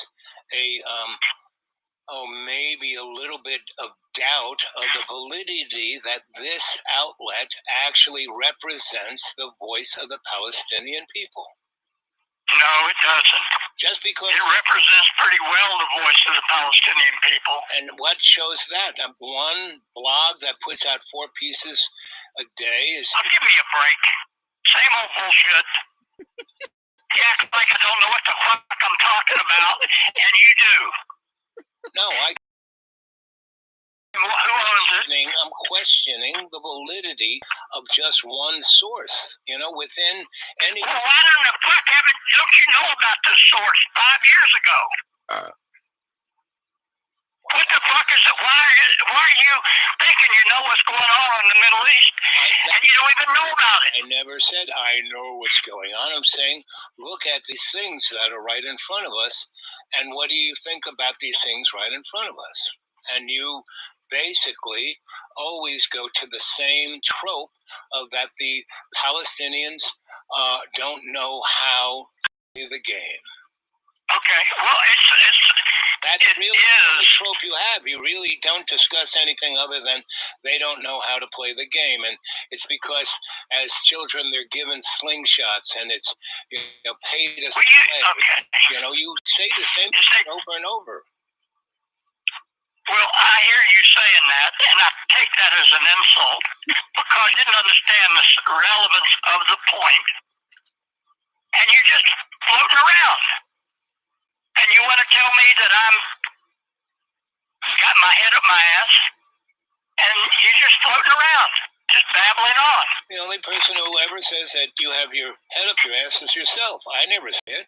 S6: maybe a little bit of doubt of the validity that this outlet actually represents the voice of the Palestinian people?
S2: No, it doesn't.
S6: Just because
S2: it represents pretty well the voice of the Palestinian people.
S6: And what shows that? One blog that puts out 4 pieces a day is.
S2: Oh, give me a break. Same old bullshit. You act like I don't know what the fuck I'm talking about, and you do.
S6: No,
S2: Who owns it?
S6: I'm questioning the validity of just one source. Within any.
S2: Well, why the fuck don't you know about this source 5 years ago? What the fuck is it? Why are you thinking you know what's going on in the Middle East and you don't even know about it?
S6: I never said I know what's going on. I'm saying look at these things that are right in front of us, and what do you think about these things right in front of us? And you basically always go to the same trope of that the Palestinians don't know how to play the game.
S2: Okay, well,
S6: that's really the trope you have. You really don't discuss anything other than they don't know how to play the game, and it's because as children they're given slingshots, and it's paid as play.
S2: Okay.
S6: You say the same thing over and over.
S2: Well, I hear you saying that, and I take that as an insult because you didn't understand the relevance of the point, and you're just floating around. And you want to tell me that I'm got my head up my ass, and you're just floating around, just babbling on.
S6: The only person who ever says that you have your head up your ass is yourself. I never say it.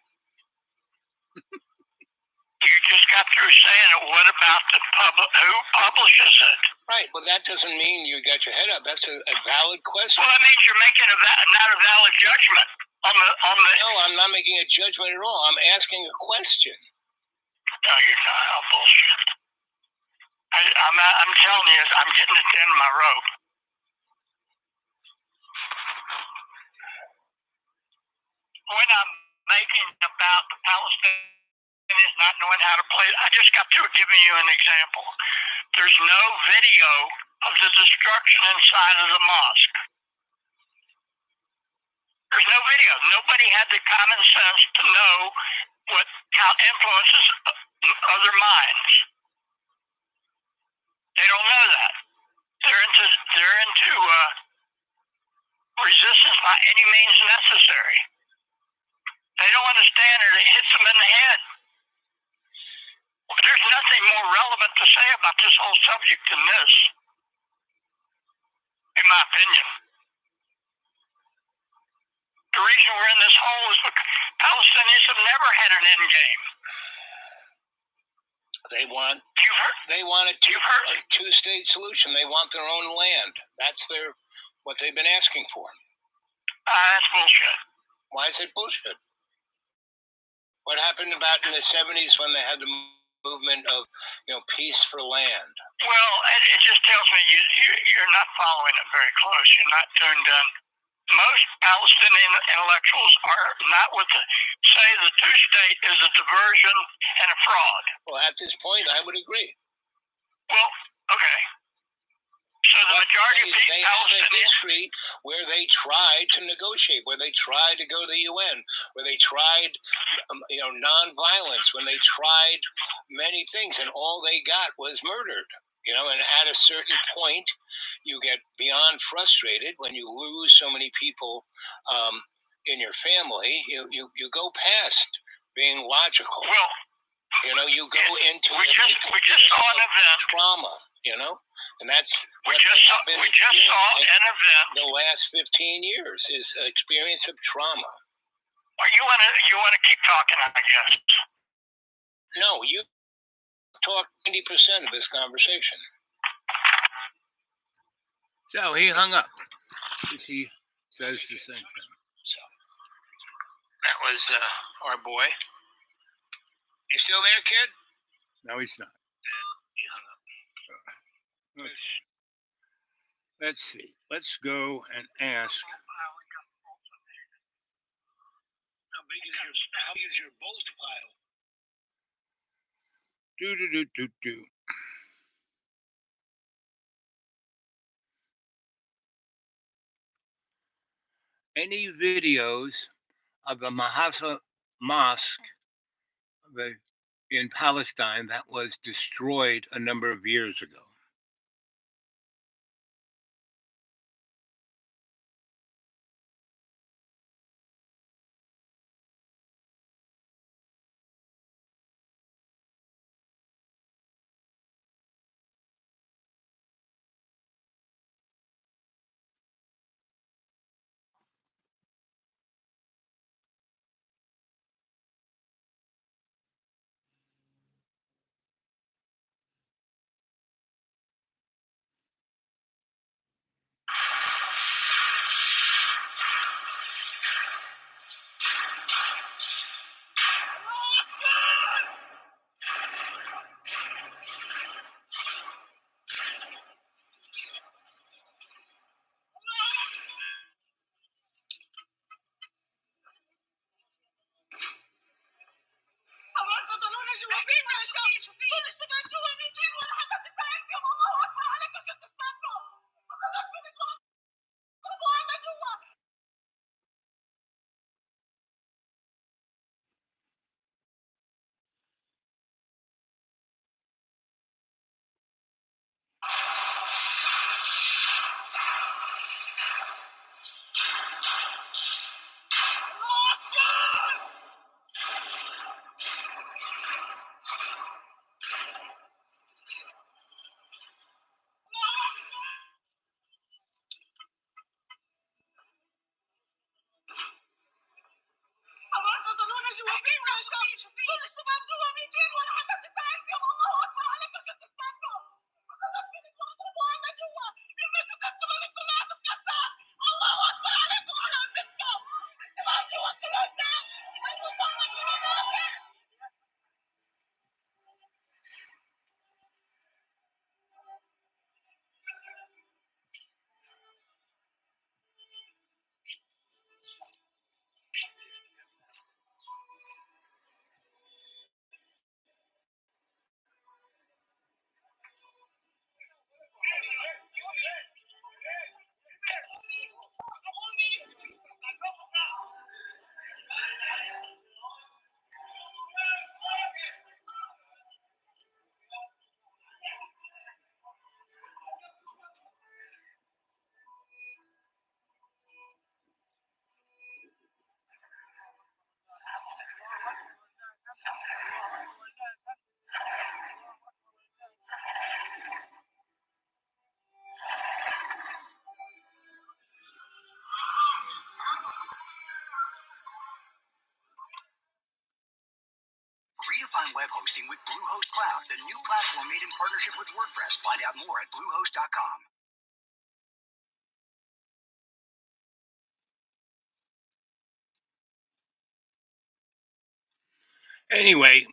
S2: You just got through saying it. What about the who publishes it?
S6: Right, but that doesn't mean you got your head up. That's a valid question.
S2: Well, that means you're making not a valid judgment on the.
S6: No, I'm not making a judgment at all. I'm asking a question.
S2: No, you're not. Oh, bullshit. I'm telling you, I'm getting at the end of my rope. When I'm making about the Palestinians not knowing how to play, I just got through giving you an example. There's no video of the destruction inside of the mosque. There's no video. Nobody had the common sense to know how influences other minds. They don't know that. They're into resistance by any means necessary. They don't understand it. It hits them in the head. There's nothing more relevant to say about this whole subject than this, in my opinion. The reason we're in this hole is because Palestinians have never had an end game.
S6: They want a two-state solution. They want their own land. That's what they've been asking for.
S2: That's bullshit.
S6: Why is it bullshit? What happened about in the 70s when they had the movement of peace for land?
S2: Well, it just tells me you're not following it very close. You're not tuned in. Most Palestinian intellectuals are not say the two-state is a diversion and a fraud.
S6: Well, at this point, I would agree.
S2: Well, okay. So the majority of
S6: they have a
S2: Palestinians
S6: history where they tried to negotiate, where they tried to go to the UN, where they tried, nonviolence, when they tried many things, and all they got was murdered. And at a certain point, you get beyond frustrated when you lose so many people in your family. You go past being logical.
S2: Well,
S6: you go into
S2: we just saw an event.
S6: Trauma. And that's
S2: we just saw an event.
S6: The last 15 years is experience of trauma.
S2: Well, you wanna keep talking, I guess.
S6: No, you talk 90% of this conversation.
S1: So he hung up. He says the same thing.
S6: So that was our boy. You still there, kid?
S1: No, he's not.
S6: He hung up.
S1: Okay. Let's see. Let's go and ask.
S6: How big is your bolt pile?
S1: Do. Any videos of the Mahasa Mosque in Palestine that was destroyed a number of years ago?
S7: hosting with Bluehost Cloud, the new platform made in partnership with WordPress. Find out more at Bluehost.com.
S1: Anyway,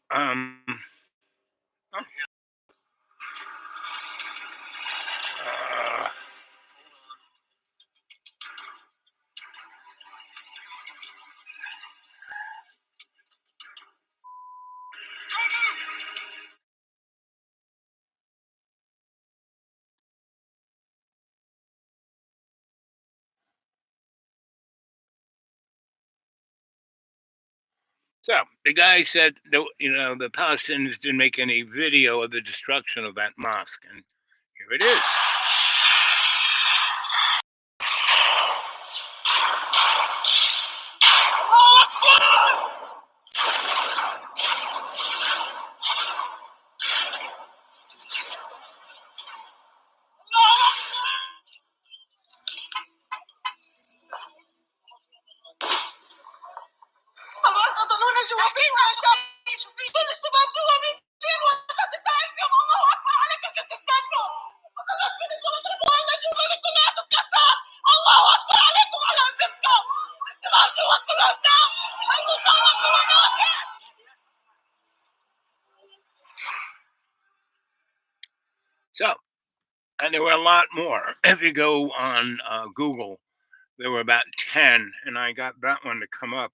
S1: so the guy said, the Palestinians didn't make any video of the destruction of that mosque, and here it is. So, and there were a lot more. If you go on Google, there were about 10, and I got that one to come up,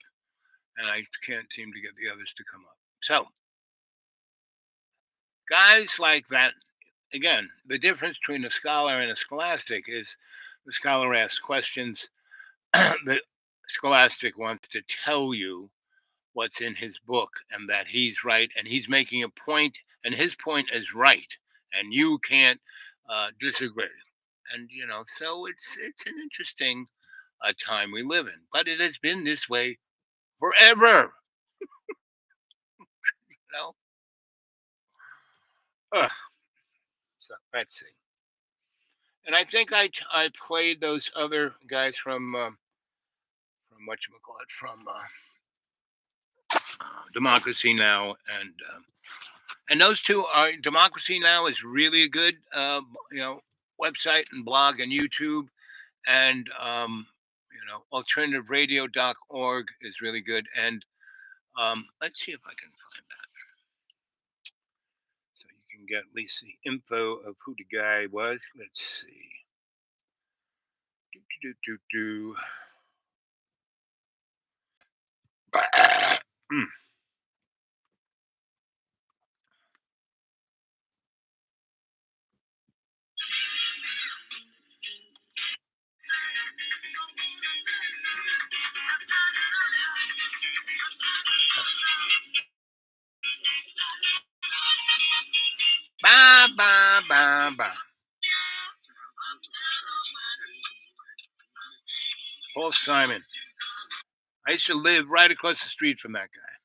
S1: and I can't seem to get the others to come up. So, guys like that, again, the difference between a scholar and a scholastic is the scholar asks questions, the scholastic wants to tell you what's in his book and that he's right, and he's making a point, and his point is right, and you can't disagree. And so it's an interesting time we live in, but it has been this way forever. So let's see. And I think I played those other guys from whatchamacallit, from Democracy Now, and those two are Democracy Now is really a good website and blog and YouTube, and alternativeradio.org is really good. And let's see if I can find that, so you can get at least the info of who the guy was. Let's see. Ba ba ba ba. Paul Simon. I used to live right across the street from that guy.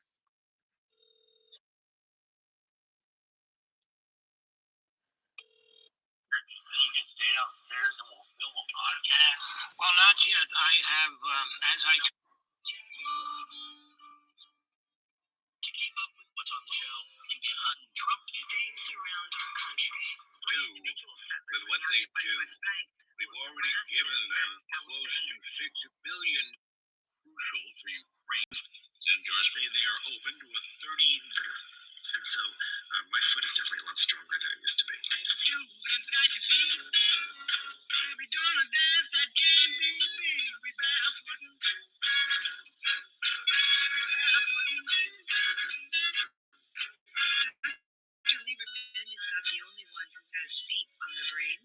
S1: Well, not yet. I have, as I... To keep up with what's on the show and get on Trump states around our country. With what they do. We've already given them close to $6 billion crucial for Ukraine. Senders say they are open to a 30 year. And so my foot is definitely a lot stronger than it used to be. We doing a dance that can't be beat. We barefootin'. Lieberman is not the only one who has feet on the brain.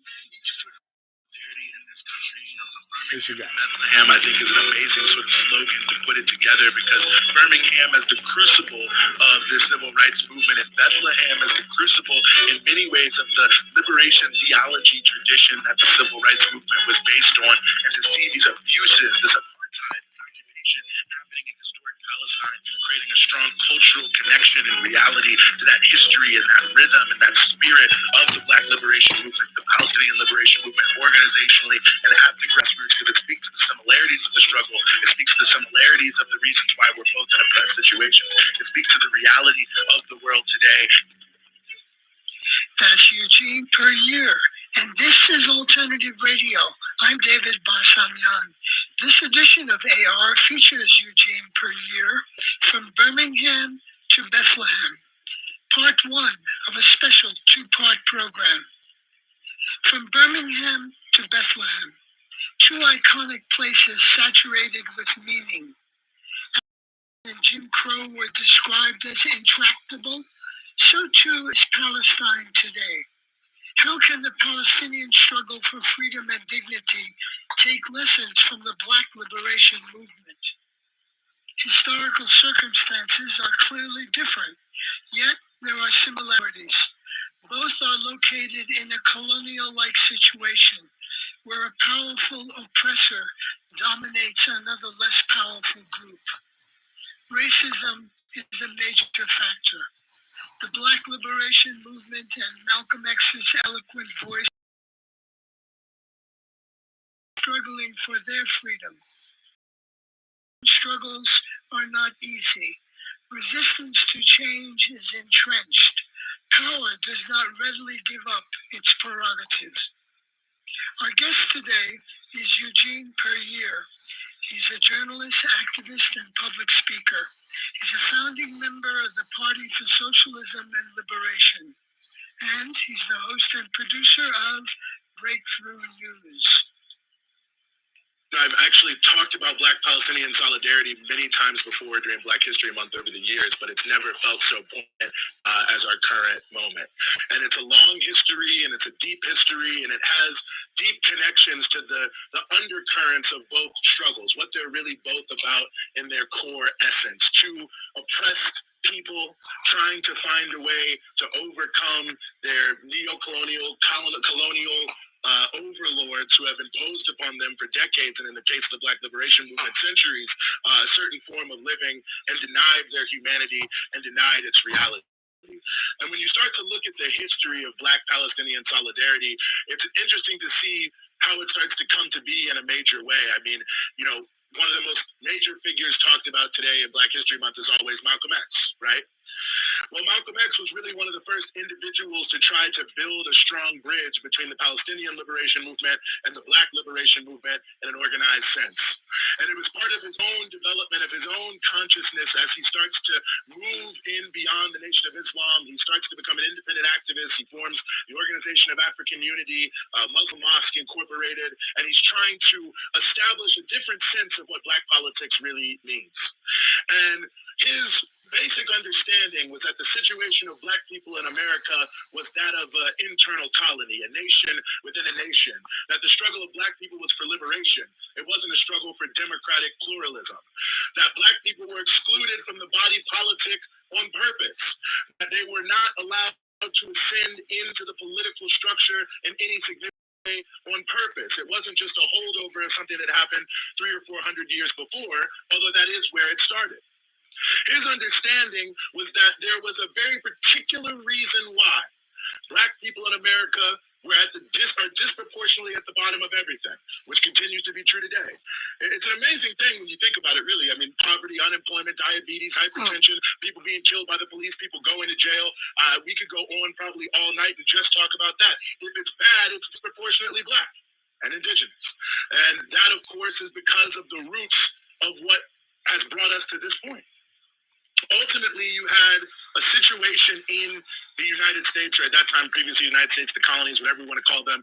S1: Here's your guy.
S8: Bethlehem, I think, is an amazing sort of slogan to put it together, because Birmingham as the crucible of the civil rights movement, and Bethlehem as the crucible in many ways of the liberation theology tradition that the civil rights movement was based on, and to see these abuses, this apartheid occupation happening in historic Palestine, creating a strong cultural connection and reality to that history and that rhythm and that spirit of the Black liberation movement, the Palestinian liberation movement, organizationally and at the grassroots, because it speaks to the similarities of the struggle. It speaks to the similarities of the reasons why we're both in oppressed situations. It speaks to the reality of the world today
S9: Eugene per year, and this is Alternative Radio. I'm David Bassamyan. This edition of AR features Eugene per year from Birmingham to Bethlehem, part one of a special two-part program. From Birmingham to Bethlehem, two iconic places saturated with meaning. And Jim Crow were described as intractable, so too is Palestine today. How can the Palestinian struggle for freedom and dignity take lessons from the Black liberation movement? Historical circumstances are clearly different, yet there are similarities. Both are located in a colonial-like situation where a powerful oppressor dominates another less powerful group. Racism is a major factor. The Black liberation movement and Malcolm X's eloquent voice struggling for their freedom. Struggles are not easy. Resistance to change is entrenched. Power does not readily give up its prerogatives. Our guest today is Eugene per year. He's a journalist, activist, and public speaker. He's a founding member of the Party for Socialism and Liberation. And he's the host and producer of Breakthrough News.
S8: I've actually talked about Black Palestinian solidarity many times before during Black History Month over the years, but it's never felt so poignant as our current moment. And it's a long history, and it's a deep history, and it has deep connections to the undercurrents of both struggles, what they're really both about in their core essence. Two oppressed people trying to find a way to overcome their neo-colonial, colonial overlords who have imposed upon them for decades, and in the case of the Black liberation movement, centuries, a certain form of living, and denied their humanity and denied its reality. And when you start to look at the history of Black Palestinian solidarity, it's interesting to see how it starts to come to be in a major way. I mean, you know, one of the most major figures talked about today in Black History Month is always Malcolm X, right? Well, Malcolm X was really one of the first individuals to try to build a strong bridge between the Palestinian liberation movement and the Black liberation movement in an organized sense. And it was part of his own development, of his own consciousness, as he starts to move in beyond the Nation of Islam. He starts to become an independent activist. He forms the Organization of African Unity, Muslim Mosque Incorporated, and he's trying to establish a different sense of what Black politics really means. And his basic understanding was that the situation of Black people in America was that of an internal colony, a nation within a nation, that the struggle of Black people was for liberation. It wasn't a struggle for democratic pluralism, that Black people were excluded from the body politic on purpose, that they were not allowed to ascend into the political structure in any significant way on purpose. It wasn't just a holdover of something that happened 300 or 400 years before, although that is where it started. His understanding was that there was a very particular reason why Black people in America were are disproportionately at the bottom of everything, which continues to be true today. It's an amazing thing when you think about it, really. I mean, poverty, unemployment, diabetes, hypertension, people being killed by the police, people going to jail. We could go on probably all night and just talk about that. If it's bad, it's disproportionately Black and Indigenous. And that, of course, is because of the roots of what has brought us to this point. Ultimately, you had a situation in the United States, or at that time, previously United States, the colonies, whatever you want to call them,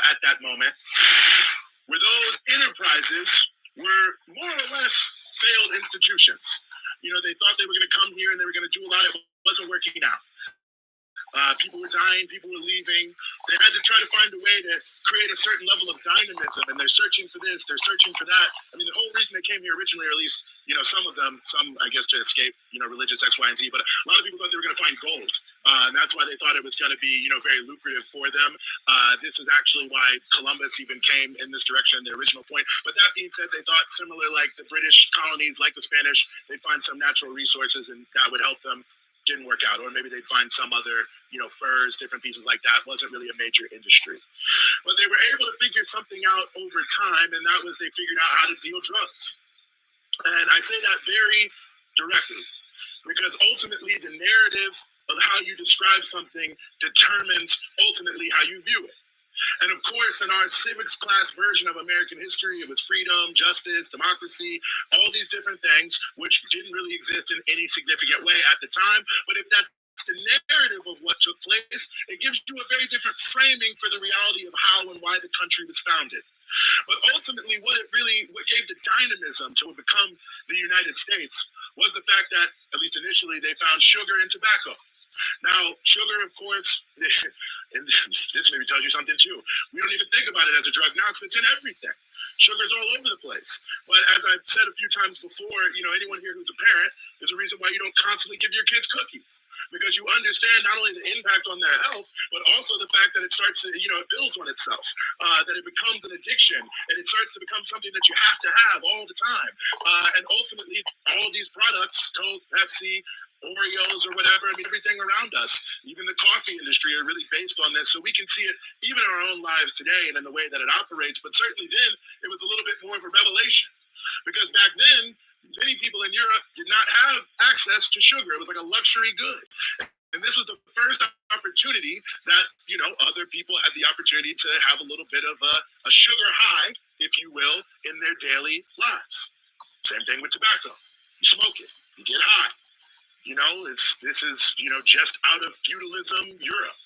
S8: at that moment, where those enterprises were more or less failed institutions. You know, they thought they were going to come here and they were going to do a lot. It wasn't working out. People were dying, people were leaving. They had to try to find a way to create a certain level of dynamism, and they're searching for this, they're searching for that. I mean, the whole reason they came here originally, or at least, you know, some of them, I guess to escape, you know, religious X, Y, and Z, but a lot of people thought they were going to find gold. And that's why they thought it was going to be, you know, very lucrative for them. This is actually why Columbus even came in this direction, the original point. But that being said, they thought similar like the British colonies, like the Spanish, they'd find some natural resources and that would help them. Didn't work out, or maybe they'd find some other, you know, furs, different pieces like that. Wasn't really a major industry, but they were able to figure something out over time, and that was they figured out how to deal drugs. And I say that very directly because ultimately the narrative of how you describe something determines ultimately how you view it. And of course, in our civics class version of American history, it was freedom, justice, democracy, all these different things, which didn't really exist in any significant way at the time. But if that's the narrative of what took place, it gives you a very different framing for the reality of how and why the country was founded. But ultimately, what gave the dynamism to become the United States was the fact that, at least initially, they found sugar and tobacco. Now, sugar, of course, and this maybe tells you something too. We don't even think about it as a drug now because it's in everything. Sugar's all over the place. But as I've said a few times before, anyone here who's a parent, there's a reason why you don't constantly give your kids cookies. Because you understand not only the impact on their health, but also the fact that it starts to, it builds on itself, that it becomes an addiction, and it starts to become something that you have to have all the time. And ultimately, all these products, Coke, Pepsi, Oreos or whatever, everything around us, even the coffee industry are really based on this. So we can see it even in our own lives today and in the way that it operates. But certainly then, it was a little bit more of a revelation. Because back then, many people in Europe did not have access to sugar. It was like a luxury good. And this was the first opportunity that, other people had the opportunity to have a little bit of a sugar high, if you will, in their daily lives. Same thing with tobacco. You smoke it, you get high. This is just out of feudalism Europe.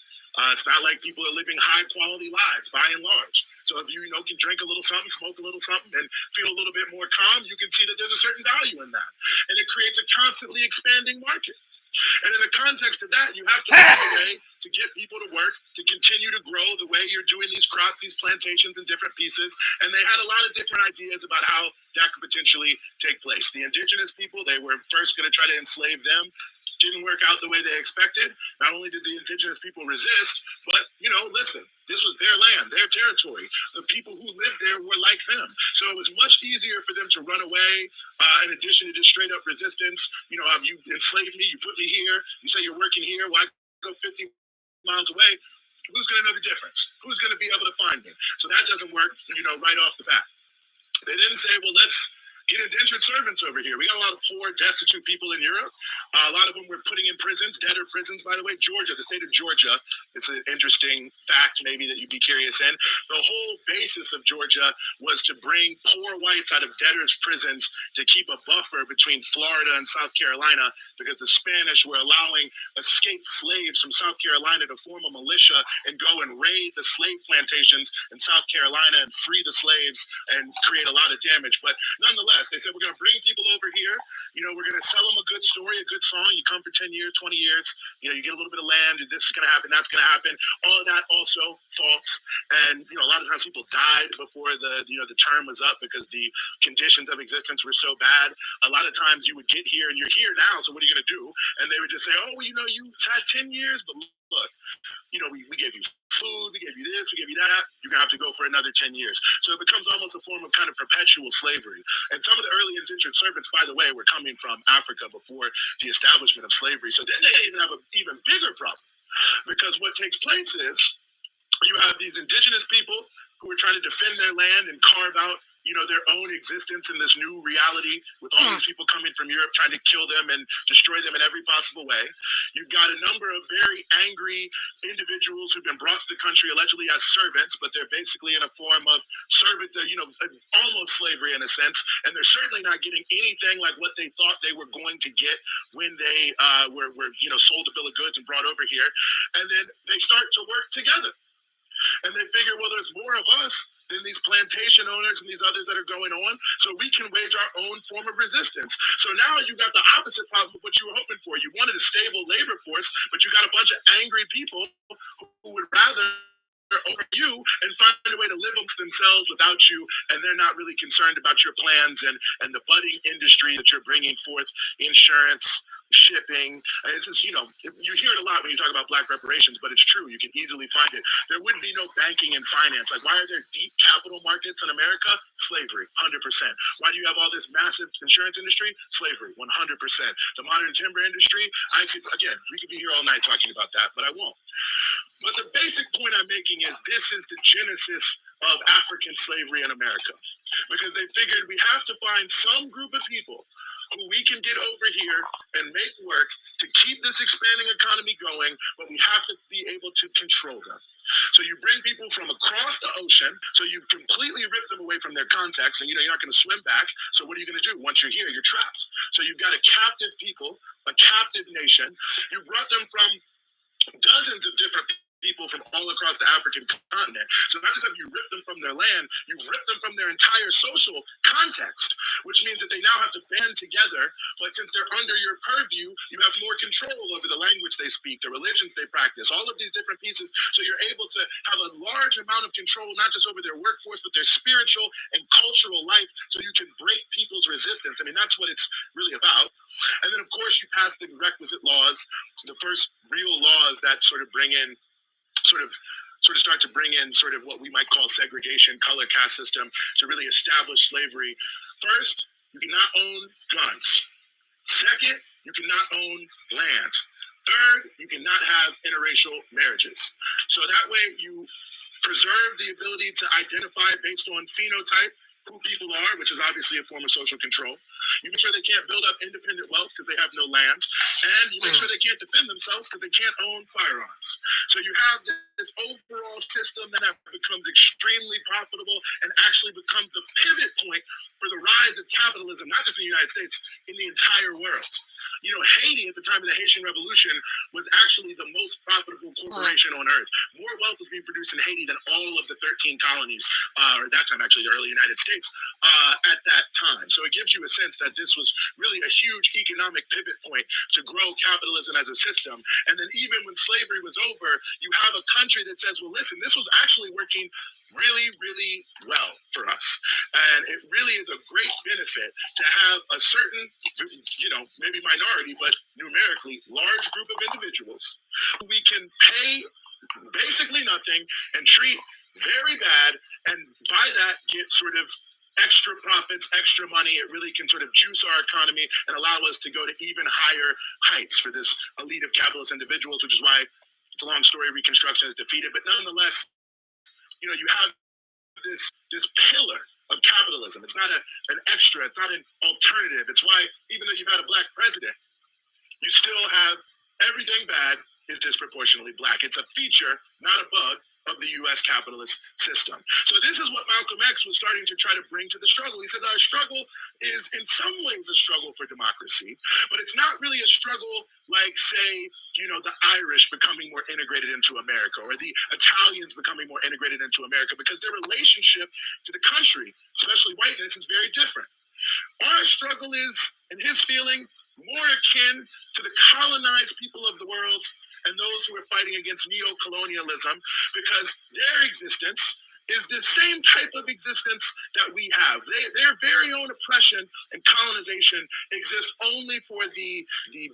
S8: It's not like people are living high quality lives by and large. So if you can drink a little something, smoke a little something, and feel a little bit more calm, you can see that there's a certain value in that. And it creates a constantly expanding market. And in the context of that, you have to find a way to get people to work, to continue to grow the way you're doing these crops, these plantations in different pieces. And they had a lot of different ideas about how that could potentially take place. The indigenous people, they were first going to try to enslave them. Didn't work out the way they expected. Not only did the indigenous people resist, but, listen, this was their land, their territory. The people who lived there were like them. So it was much easier for them to run away, in addition to just straight up resistance. You enslaved me, you put me here, you say you're working here, well, I go 50 miles away. Who's going to know the difference? Who's going to be able to find me? So that doesn't work, right off the bat. They didn't say, well, let's get indentured servants over here. We got a lot of poor, destitute people in Europe. A lot of them we're putting in prisons, debtor prisons, by the way. Georgia, the state of Georgia, it's an interesting fact maybe that you'd be curious in. The whole basis of Georgia was to bring poor whites out of debtors' prisons to keep a buffer between Florida and South Carolina because the Spanish were allowing escaped slaves from South Carolina to form a militia and go and raid the slave plantations in South Carolina and free the slaves and create a lot of damage. But nonetheless, they said, we're going to bring people over here. We're going to tell them a good story, a good song. You come for 10 years, 20 years. You get a little bit of land. This is going to happen. That's going to happen. All of that also false. And, a lot of times people died before the term was up because the conditions of existence were so bad. A lot of times you would get here and you're here now. So what are you going to do? And they would just say, oh, well, you've had 10 years, but look, we gave you food, we gave you this, we gave you that. You're going to have to go for another 10 years. So it becomes almost a form of kind of perpetual slavery. And some of the early indentured servants, by the way, were coming from Africa before the establishment of slavery. So then they even have an even bigger problem. Because what takes place is you have these indigenous people who are trying to defend their land and carve out their own existence in this new reality with all these people coming from Europe trying to kill them and destroy them in every possible way. You've got a number of very angry individuals who've been brought to the country allegedly as servants, but they're basically in a form of servant, almost slavery in a sense, and they're certainly not getting anything like what they thought they were going to get when they were sold a bill of goods and brought over here. And then they start to work together. And they figure, well, there's more of us than these plantation owners and these others that are going on, so we can wage our own form of resistance. So now you got the opposite problem of what you were hoping for. You wanted a stable labor force, but you got a bunch of angry people who would rather over you and find a way to live amongst themselves without you, and they're not really concerned about your plans and the budding industry that you're bringing forth, insurance, shipping. It's just, you hear it a lot when you talk about black reparations, but it's true. You can easily find it. There would be no banking and finance. Like, why are there deep capital markets in America? Slavery, 100%. Why do you have all this massive insurance industry? Slavery, 100%. The modern timber industry, we could be here all night talking about that, but I won't. But the basic point I'm making is this is the genesis of African slavery in America. Because they figured we have to find some group of people who we can get over here and make work to keep this expanding economy going, but we have to be able to control them. So you bring people from across the ocean, so you completely rip them away from their context, and you're not going to swim back. So what are you going to do? Once you're here, you're trapped. So you've got a captive people, a captive nation. You brought them from dozens of different people from all across the African continent. So not just have you ripped them from their land, you've ripped them from their entire social context, which means that they now have to band together. But since they're under your purview, you have more control over the language they speak, the religions they practice, all of these different pieces. So you're able to have a large amount of control, not just over their workforce, but their spiritual and cultural life, so you can break people's resistance. I mean, that's what it's really about. And then, of course, you pass the requisite laws, the first real laws that sort of bring in sort of start to bring in sort of what we might call segregation, color caste system, to really establish slavery. First, you cannot own guns. Second, you cannot own land. Third, you cannot have interracial marriages. So that way you preserve the ability to identify based on phenotype who people are, which is obviously a form of social control. You make sure they can't build up independent wealth because they have no land. And you make sure they can't defend themselves because they can't own firearms. So you have this overall system that becomes extremely profitable and actually becomes the pivot point for the rise of capitalism, not just in the United States, in the entire world. You know, Haiti at the time of the Haitian Revolution was actually the most profitable corporation on earth. More wealth was being produced in Haiti than all of the 13 colonies, or at that time actually the early United States, at that time. So it gives you a sense that this was really a huge economic pivot point to grow capitalism as a system. And then even when slavery was over, you have a country that says, well, listen, this was actually working really, really well for us. And it really is a great benefit to have a certain, you know, maybe minority, but numerically large group of individuals who we can pay basically nothing and treat very bad, and by that get sort of extra profits, extra money. It really can sort of juice our economy and allow us to go to even higher heights for this elite of capitalist individuals, which is why it's a long story, Reconstruction is defeated. But nonetheless, you know, you have this pillar of capitalism. It's not an extra. It's not an alternative. It's why even though you've had a black president, you still have everything bad is disproportionately black. It's a feature, not a bug, of the U.S. capitalist system. So this is what Malcolm X was starting to try to bring to the struggle. He said our struggle is in some ways a struggle for democracy, but it's not really a struggle like, say, you know, the Irish becoming more integrated into America or the Italians becoming more integrated into America, because their relationship to the country, especially whiteness, is very different. Our struggle is, in his feeling, more akin to the colonized people of the world and those who are fighting against neo-colonialism, because their existence is the same type of existence that we have. Their very own oppression and colonization exists only for the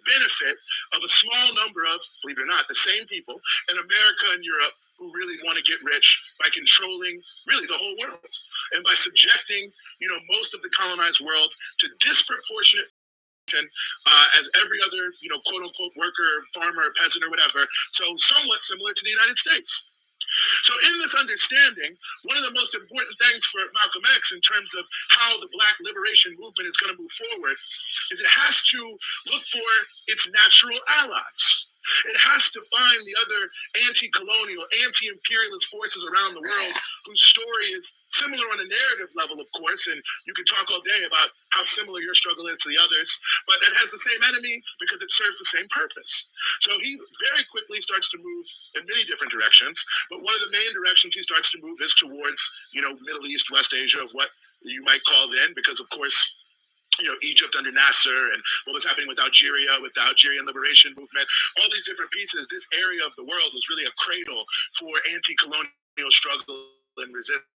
S8: benefit of a small number of, believe it or not, the same people in America and Europe who really want to get rich by controlling really the whole world and by subjecting, you know, most of the colonized world to disproportionate as every other, you know, quote unquote worker, farmer, peasant, or whatever. So somewhat similar to the United States. So in this understanding, one of the most important things for Malcolm X in terms of how the Black liberation movement is going to move forward is it has to look for its natural allies. It has to find the other anti-colonial, anti-imperialist forces around the world whose story is similar on a narrative level, of course, and you can talk all day about how similar your struggle is to the others, but it has the same enemy because it serves the same purpose. So he very quickly starts to move in many different directions, but one of the main directions he starts to move is towards, you know, Middle East, West Asia, of what you might call then, because of course, you know, Egypt under Nasser and what was happening with Algeria, with the Algerian liberation movement, all these different pieces, this area of the world was really a cradle for anti-colonial struggle and resistance.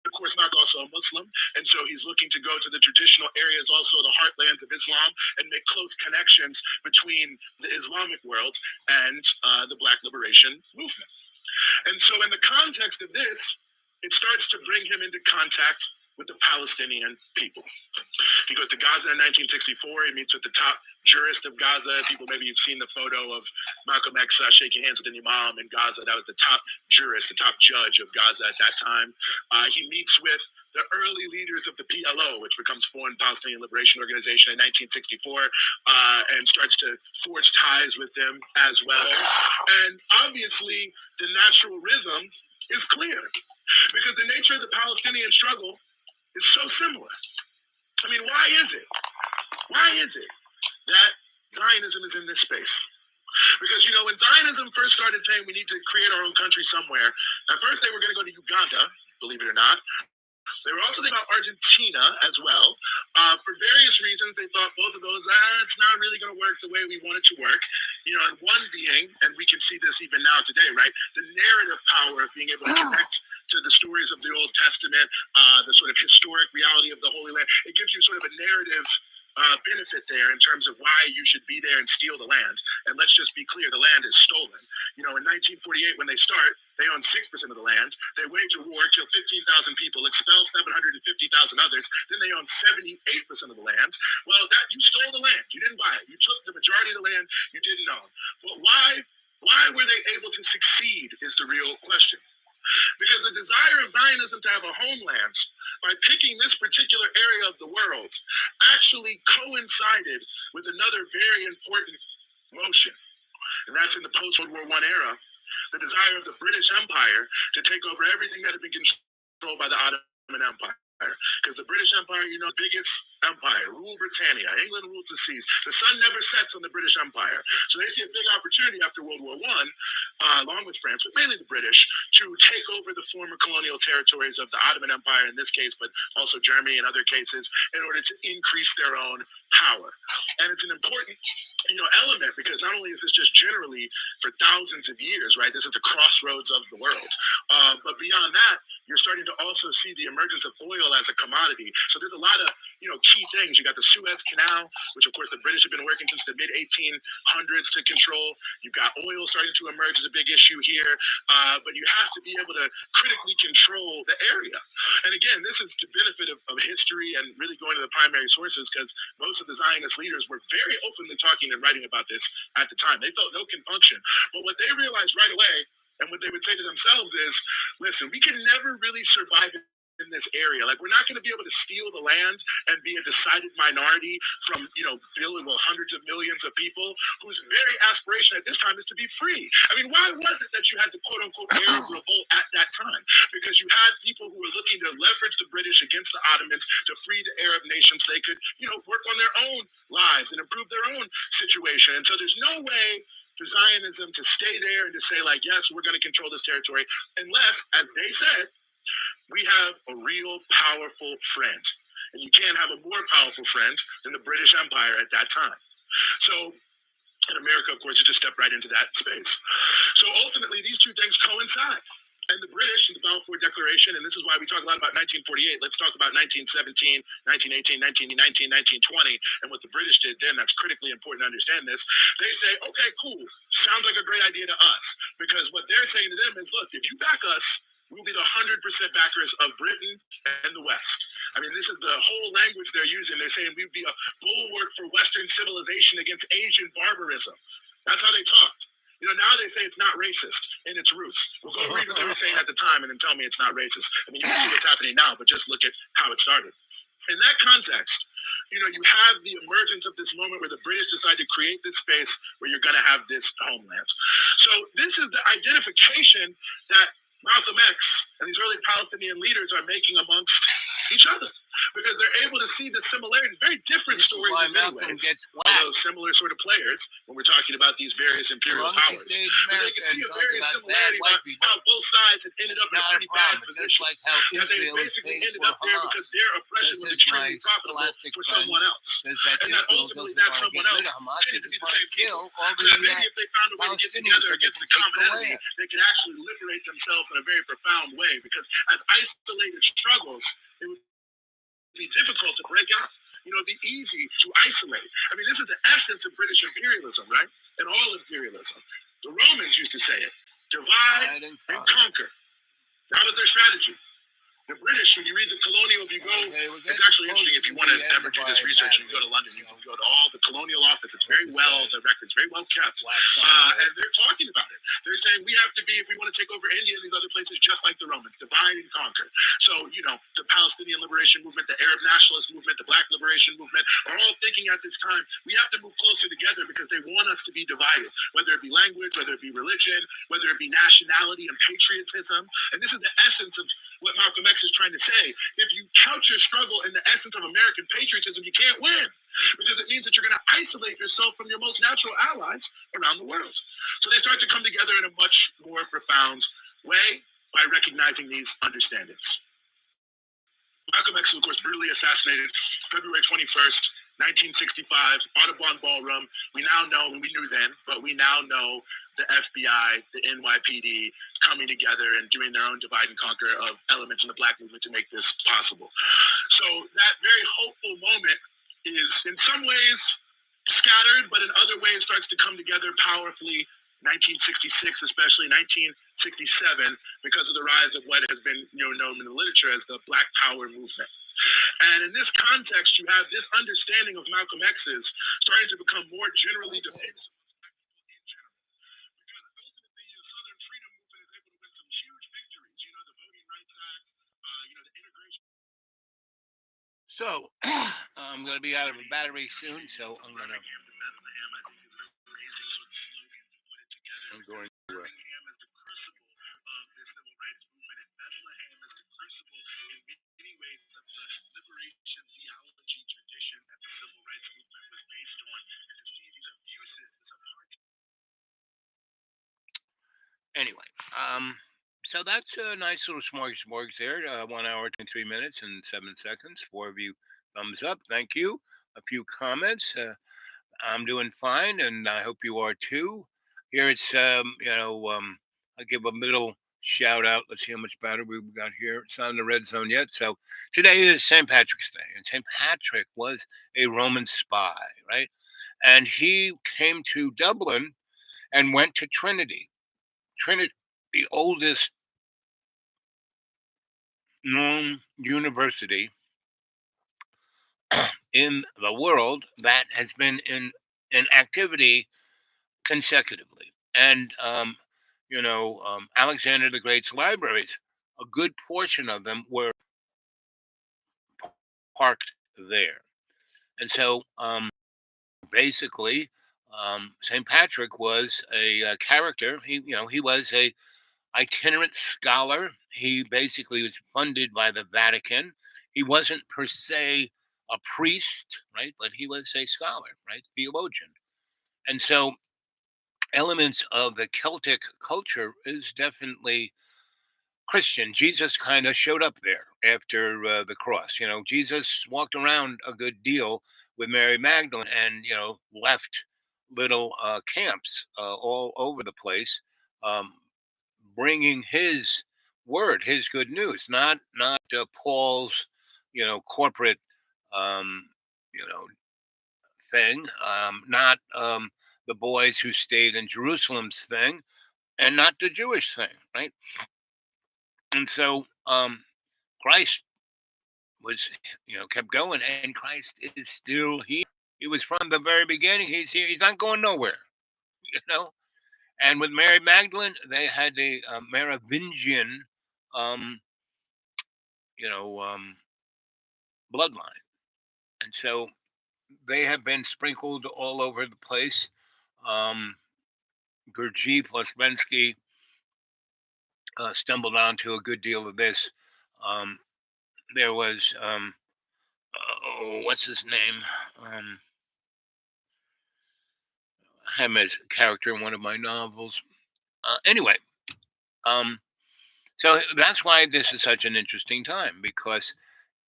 S8: Of course, Malcolm also a Muslim, and so he's looking to go to the traditional areas, also the heartlands of Islam, and make close connections between the Islamic world and the Black liberation movement. And so in the context of this, it starts to bring him into contact with the Palestinian people. He goes to Gaza in 1964. He meets with the top jurist of Gaza. People, maybe you've seen the photo of Malcolm X shaking hands with an imam in Gaza. That was the top jurist, the top judge of Gaza at that time. He meets with the early leaders of the PLO, which becomes Foreign Palestinian Liberation Organization in 1964, and starts to forge ties with them as well. And obviously, the natural rhythm is clear because the nature of the Palestinian struggle is so similar. I mean, why is it? Why is it that Zionism is in this space? Because, you know, when Zionism first started saying we need to create our own country somewhere, at first they were going to go to Uganda, believe it or not. They were also thinking about Argentina as well. For various reasons, they thought both of those, it's not really going to work the way we want it to work. You know, and one being, and we can see this even now today, right? The narrative power of being able to connect to the stories of the Old Testament, the sort of historic reality of the Holy Land. It gives you sort of a narrative benefit there in terms of why you should be there and steal the land. And let's just be clear, the land is stolen. You know, in 1948, when they start, they own 6% of the land. They wage a war, kill 15,000 people, expel 750,000 others. Then they own 78% of the land. Well, that you stole the land. You didn't buy it. You took the majority of the land you didn't own. But why were they able to succeed is the real question. Because the desire of Zionism to have a homeland by picking this particular area of the world actually coincided with another very important motion. And that's in the post-World War I era, the desire of the British Empire to take over everything that had been controlled by the Ottoman Empire. Because the British Empire, you know, biggest empire, rule Britannia, England rules the seas. The sun never sets on the British Empire. So they see a big opportunity after World War I, along with France, but mainly the British, to take over the former colonial territories of the Ottoman Empire in this case, but also Germany in other cases, in order to increase their own power. And it's an important element, because not only is this just generally for thousands of years, right? This is the crossroads of the world. But beyond that, you're starting to also see the emergence of oil as a commodity. So there's a lot of, key things. You got the Suez Canal, which of course the British have been working since the mid-1800s to control. You've got oil starting to emerge as a big issue here. But you have to be able to critically control the area. And again, this is the benefit of history and really going to the primary sources, because most of the Zionist leaders were very openly talking and writing about this at the time. They felt no compunction. But what they realized right away, and what they would say to themselves is, listen, we can never really survive in this area. Like, we're not going to be able to steal the land and be a decided minority from, hundreds of millions of people whose very aspiration at this time is to be free. I mean, why was it that you had the quote-unquote Arab revolt at that time? Because you had people who were looking to leverage the British against the Ottomans to free the Arab nations so they could, work on their own lives and improve their own situation. And so there's no way for Zionism to stay there and to say, like, yes, we're going to control this territory, unless, as they said, we have a real powerful friend. And you can't have a more powerful friend than the British Empire at that time. So, and America, of course, just stepped right into that space. So ultimately, these two things coincide. And the British, in the Balfour Declaration, and this is why we talk a lot about 1948, let's talk about 1917, 1918, 1919, 1920, and what the British did then. That's critically important to understand this. They say, okay, cool, sounds like a great idea to us. Because what they're saying to them is, look, if you back us, we'll be the 100% backers of Britain and the West. I mean, this is the whole language they're using. They're saying we'd be a bulwark for Western civilization against Asian barbarism. That's how they talked. Now they say it's not racist in its roots. Well, go read what they were saying at the time and then tell me it's not racist. I mean, you can see what's happening now, but just look at how it started. In that context, you have the emergence of this moment where the British decide to create this space where you're going to have this homeland. So this is the identification that Malcolm X and these early Palestinian leaders are making amongst each other, because they're able to see the similarities, very different stories in many ways, although similar sort of players when we're talking about these various imperial powers. But they can see a very similarity about how both sides have ended up in a pretty bad position.
S1: Like how
S8: they basically ended up there because their oppression was extremely profitable for someone else. And that ultimately that someone else tended to be the same people. Maybe if they found a way to get together against a common enemy, they could actually liberate themselves in a very profound way, because as isolated struggles, it would be difficult to break out. It'd be easy to isolate. I mean, this is the essence of British imperialism, right? And all imperialism. The Romans used to say it: divide and conquer. That was their strategy. The British, when you read the colonial, if you go, it's actually interesting if you want to ever do this research, you can go to London, you can go to all the colonial office. It's very well, the record's very well kept. And they're talking about it. They're saying we have to be if we want to take over India and these other places, just like the Romans, divide and conquer. So, the Palestinian liberation movement, the Arab nationalist movement, the Black liberation movement are all thinking at this time, we have to move closer together because they want us to be divided, whether it be language, whether it be religion, whether it be nationality and patriotism. And this is the essence of what Malcolm X is trying to say. If you couch your struggle in the essence of American patriotism, you can't win, because it means that you're going to isolate yourself from your most natural allies around the world. So they start to come together in a much more profound way by recognizing these understandings. Malcolm X was, of course, brutally assassinated February 21st, 1965, Audubon Ballroom. We now know, and we knew then, but we now know the FBI, the NYPD coming together and doing their own divide and conquer of elements in the Black movement to make this possible. So that very hopeful moment is in some ways scattered, but in other ways starts to come together powerfully 1966, especially 1967, because of the rise of what has been known in the literature as the Black Power movement. And in this context, you have this understanding of Malcolm X's starting to become more generally diffused. Because ultimately, the Southern Freedom Movement is able to win some huge victories. The Voting Rights Act, the integration.
S1: So, I'm going to be out of a battery soon, so I'm going to. I'm going to. Anyway, so that's a nice little smorgasbord there. 1 hour, 23 minutes, and 7 seconds. 4 of you thumbs up. Thank you. A few comments. I'm doing fine, and I hope you are too. Here it's, I'll give a little shout out. Let's see how much battery we've got here. It's not in the red zone yet. So today is St. Patrick's Day, and St. Patrick was a Roman spy, right? And he came to Dublin and went to Trinity. Trinity, the oldest known university in the world that has been in activity consecutively. And, Alexander the Great's libraries, a good portion of them were parked there. And so basically, St. Patrick was a character. He was a itinerant scholar. He basically was funded by the Vatican. He wasn't per se a priest, right? But he was a scholar, right? Theologian. And so elements of the Celtic culture is definitely Christian. Jesus kind of showed up there after the cross. Jesus walked around a good deal with Mary Magdalene and, left little camps all over the place, bringing his word, his good news, not Paul's, corporate, thing, not the boys who stayed in Jerusalem's thing, and not the Jewish thing, right? And so Christ was, kept going, and Christ is still here. He was from the very beginning. He's here. He's not going nowhere, And with Mary Magdalene, they had the Merovingian, bloodline, and so they have been sprinkled all over the place. Gurdjieff Lesbensky stumbled onto a good deal of this. There was, what's his name? I have him as a character in one of my novels. Anyway, so that's why this is such an interesting time, because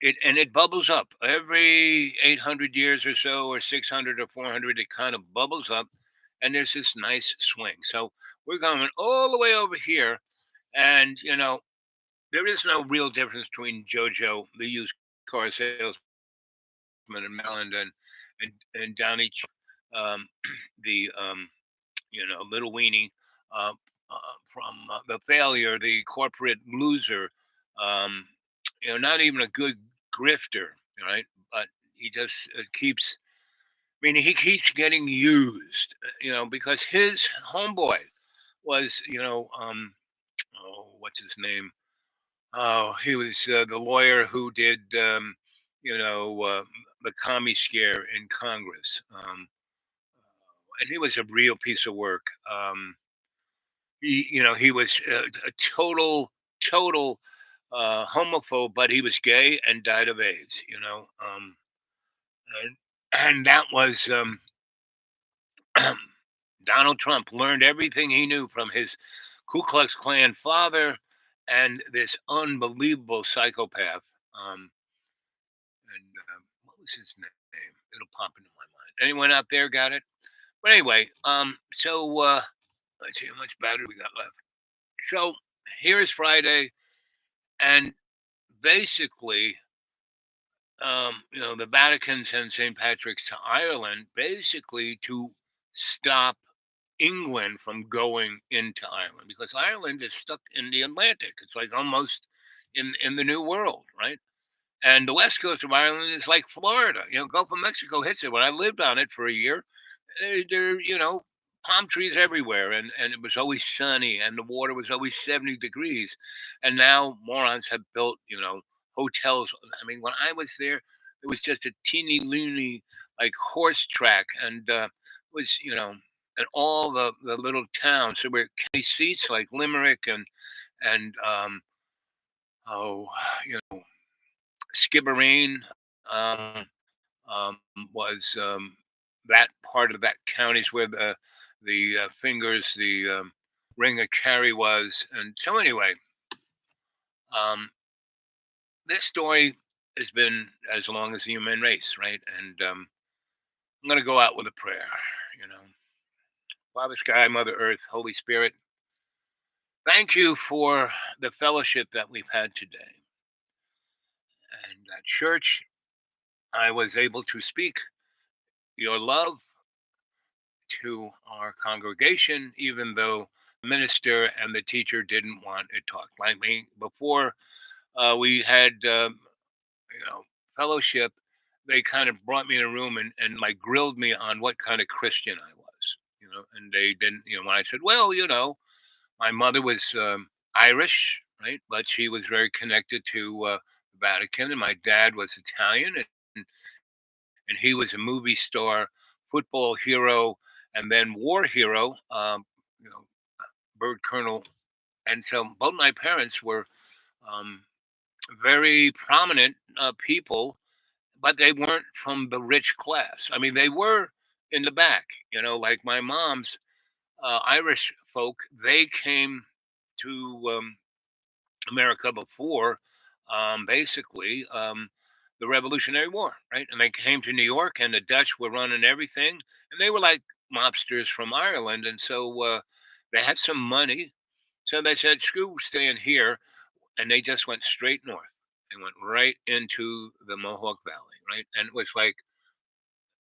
S1: it bubbles up every 800 years or so, or 600 or 400. It kind of bubbles up, and there's this nice swing. So we're going all the way over here, and there is no real difference between Jojo, the used car salesman in Maryland, and Downey, the little weenie from the failure, the corporate loser. Not even a good grifter, right? But he just keeps. He keeps getting used, because his homeboy was, oh, what's his name? Oh, he was the lawyer who did, you know, the commie scare in Congress. And he was a real piece of work. He was a total homophobe, but he was gay and died of AIDS. And, and that was Donald Trump learned everything he knew from his Ku Klux Klan father and this unbelievable psychopath. Um, and what was his name? It'll pop into my mind. Anyone out there got it? But anyway, let's see how much battery we got left. So here is Friday, and basically, the Vatican sent St. Patrick's to Ireland basically to stop England from going into Ireland because Ireland is stuck in the Atlantic. It's like almost in the New World, right? And the west coast of Ireland is like Florida. Gulf of Mexico hits it. When I lived on it for a year, there, palm trees everywhere, and it was always sunny, and the water was always 70 degrees. And now morons have built, hotels. I mean, when I was there, it was just a teeny loony like horse track, and was and all the little towns. So were county seats like Limerick and oh, you know, Skibbereen. Um, um, was that part of that county is where the fingers, the ring of Kerry was. And so anyway, um, this story has been as long as the human race, right? And I'm going to go out with a prayer. You know, Father Sky, Mother Earth, Holy Spirit, thank you for the fellowship that we've had today. And at church, I was able to speak your love to our congregation, even though the minister and the teacher didn't want it talked. Like me, before we had, fellowship, they kind of brought me in a room and like grilled me on what kind of Christian I was, and they didn't, when I said, well, my mother was Irish, right? But she was very connected to the Vatican, and my dad was Italian, and he was a movie star, football hero, and then war hero, you know, bird colonel. And so both my parents were um, very prominent people, but they weren't from the rich class. I mean, they were in the back, like my mom's Irish folk. They came to America before, basically, the Revolutionary War, right? And they came to New York, and the Dutch were running everything, and they were like mobsters from Ireland, and so they had some money, so they said, "Screw staying here," and they just went straight north. They went right into the Mohawk Valley, right? And it was like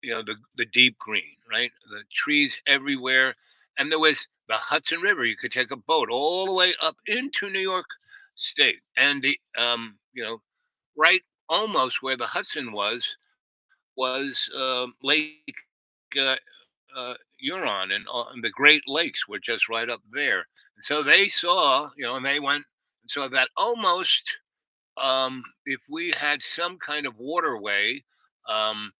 S1: the deep green, right? The trees everywhere, and there was the Hudson River. You could take a boat all the way up into New York State, and right almost where the Hudson was Lake uh, Huron, and the Great Lakes were just right up there. And so they saw, and they went and saw that almost if we had some kind of waterway um,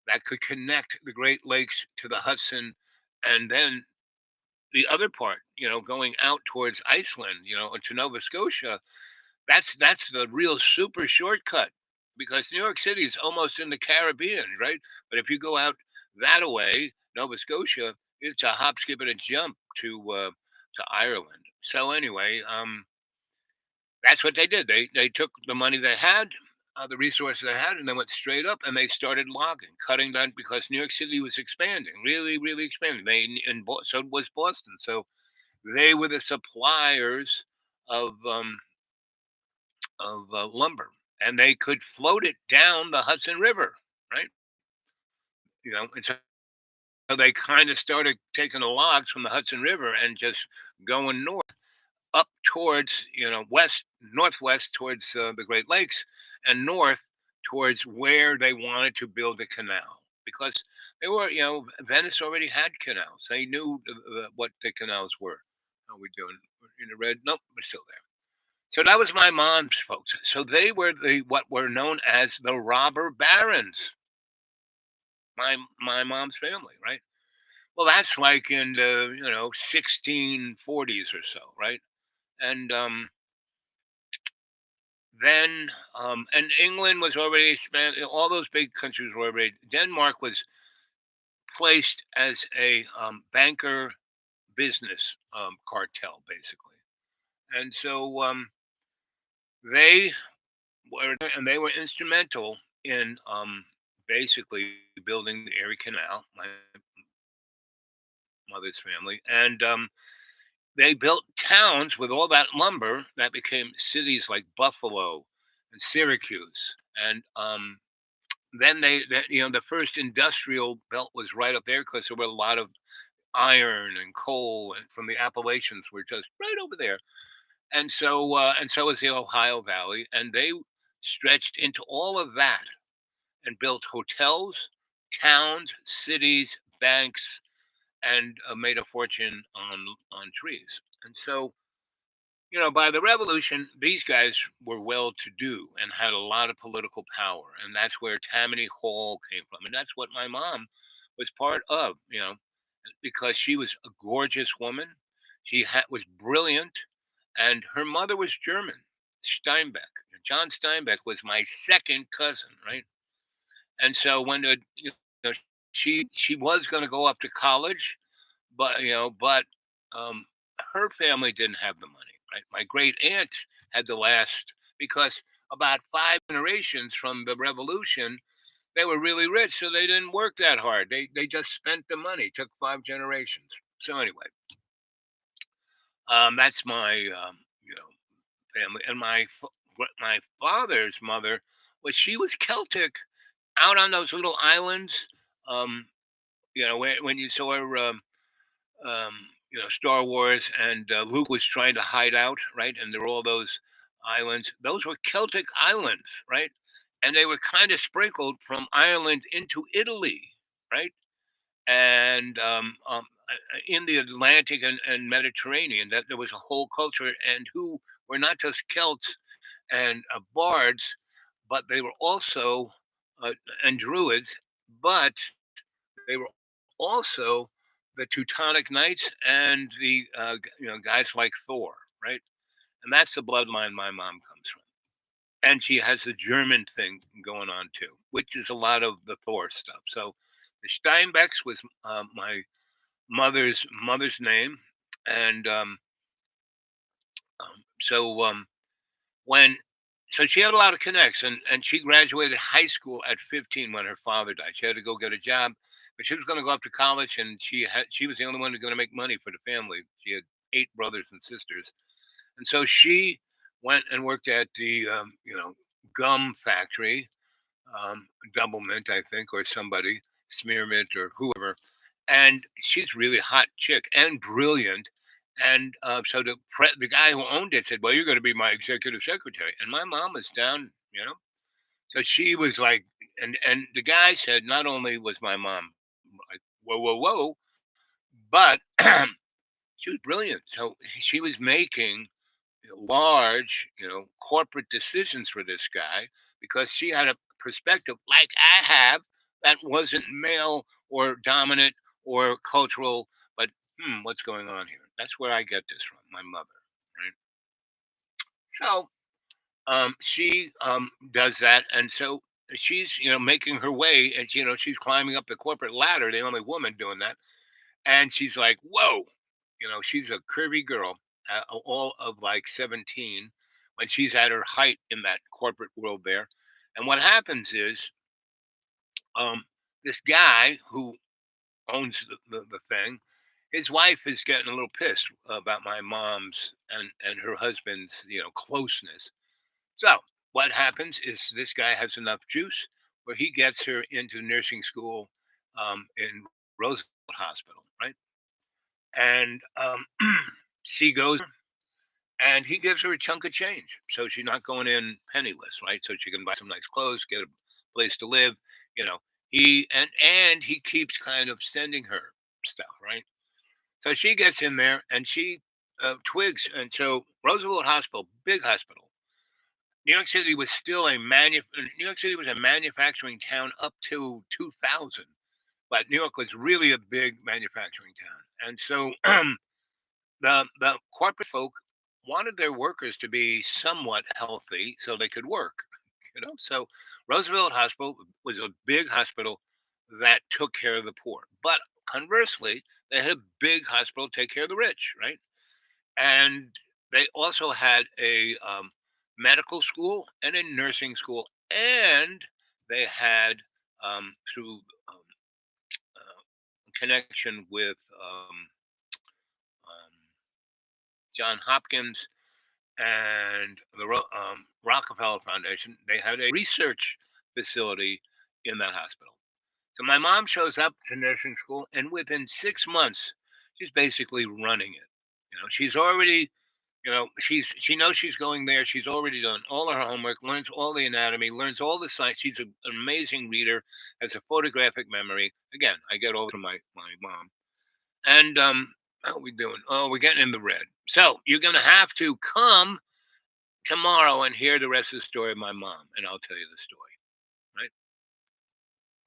S1: that could connect the Great Lakes to the Hudson, and then the other part, going out towards Iceland, to Nova Scotia, that's the real super shortcut because New York City is almost in the Caribbean, right? But if you go out that way, Nova Scotia, it's a hop, skip, and a jump to Ireland. So anyway, that's what they did. They took the money they had, the resources they had, and they went straight up and they started logging, cutting down because New York City was expanding, really, really expanding. So was Boston. So they were the suppliers of lumber, and they could float it down the Hudson River, right? And so they kind of started taking the logs from the Hudson River and just going north up towards, northwest towards the Great Lakes, and north towards where they wanted to build a canal because they were, Venice already had canals. They knew what the canals were. How we doing? We're in the red? Nope, we're still there. So that was my mom's folks. So they were what were known as the robber barons. My mom's family, right? Well, that's like in the 1640s or so, right? And then and England was already expanded. All those big countries were already. Denmark was placed as a banker business cartel, basically, and so they they were instrumental in basically building the Erie Canal. My mother's family, and they built towns with all that lumber that became cities like Buffalo and Syracuse, and then the first industrial belt was right up there because there were a lot of iron and coal and from the Appalachians were just right over there, and so was the Ohio Valley, and they stretched into all of that and built hotels, towns, cities, banks, and made a fortune on trees. And so, by the revolution, these guys were well to do and had a lot of political power, and that's where Tammany Hall came from, and that's what my mom was part of. Because she was a gorgeous woman, was brilliant, and her mother was German, Steinbeck. John Steinbeck was my second cousin, right? And so when know, she was going to go up to college, but um, her family didn't have the money, right? My great aunt had the last because about 5 generations from the revolution, they were really rich, so they didn't work that hard. They just spent the money. Took 5 generations. So anyway, that's my family, and my father's mother she was Celtic, out on those little islands. Um, when you saw her, um, Star Wars, and Luke was trying to hide out, right? And there were all those islands. Those were Celtic islands, right? And they were kind of sprinkled from Ireland into Italy, right? And in the Atlantic and Mediterranean, that there was a whole culture, and who were not just Celts and bards, but they were also and Druids, but they were also the Teutonic Knights and the guys like Thor, right? And that's the bloodline my mom comes from. And she has a German thing going on too, which is a lot of the Thor stuff. So the Steinbecks was my mother's name, and so when so she had a lot of connects, and she graduated high school at 15 when her father died. She had to go get a job, but she was going to go up to college, and she was the only one who's going to make money for the family. She had 8 brothers and sisters, and so she went and worked at the gum factory, Doublemint, I think, or somebody, Smearmint or whoever. And she's really hot chick and brilliant. And so the guy who owned it said, "Well, you're going to be my executive secretary." And my mom was down. So she was like, and the guy said, not only was my mom like, whoa, whoa, whoa, but she was brilliant. So she was making large, corporate decisions for this guy because she had a perspective like I have that wasn't male or dominant or cultural, but what's going on here? That's where I get this from, my mother, right? So she does that, and so she's making her way, and she's climbing up the corporate ladder, the only woman doing that, and she's like, whoa, she's a curvy girl, all of like 17 when she's at her height in that corporate world there. And what happens is um, this guy who owns the thing, his wife is getting a little pissed about my mom's and her husband's closeness. So what happens is this guy has enough juice where he gets her into nursing school in Roosevelt Hospital, right? And she goes, and he gives her a chunk of change, so she's not going in penniless, right? So she can buy some nice clothes, get a place to live. You know, and he keeps kind of sending her stuff, right? So she gets in there, and she twigs. And so Roosevelt Hospital, big hospital. New York City was still New York City was a manufacturing town up to 2000, but New York was really a big manufacturing town. And so the corporate folk wanted their workers to be somewhat healthy so they could work. So Roosevelt Hospital was a big hospital that took care of the poor. But conversely, they had a big hospital take care of the rich, right? And they also had a medical school and a nursing school, and they had through connection with um, John Hopkins and the Rockefeller Foundation, they had a research facility in that hospital. So my mom shows up to nursing school, and within 6 months, she's basically running it. She's already, she knows she's going there. She's already done all of her homework, learns all the anatomy, learns all the science. She's an amazing reader, has a photographic memory. Again, I get all from my mom. And how are we doing? Oh, we're getting in the red. So you're gonna have to come tomorrow and hear the rest of the story of my mom, and I'll tell you the story. Right?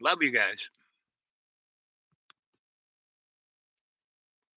S1: Love you guys.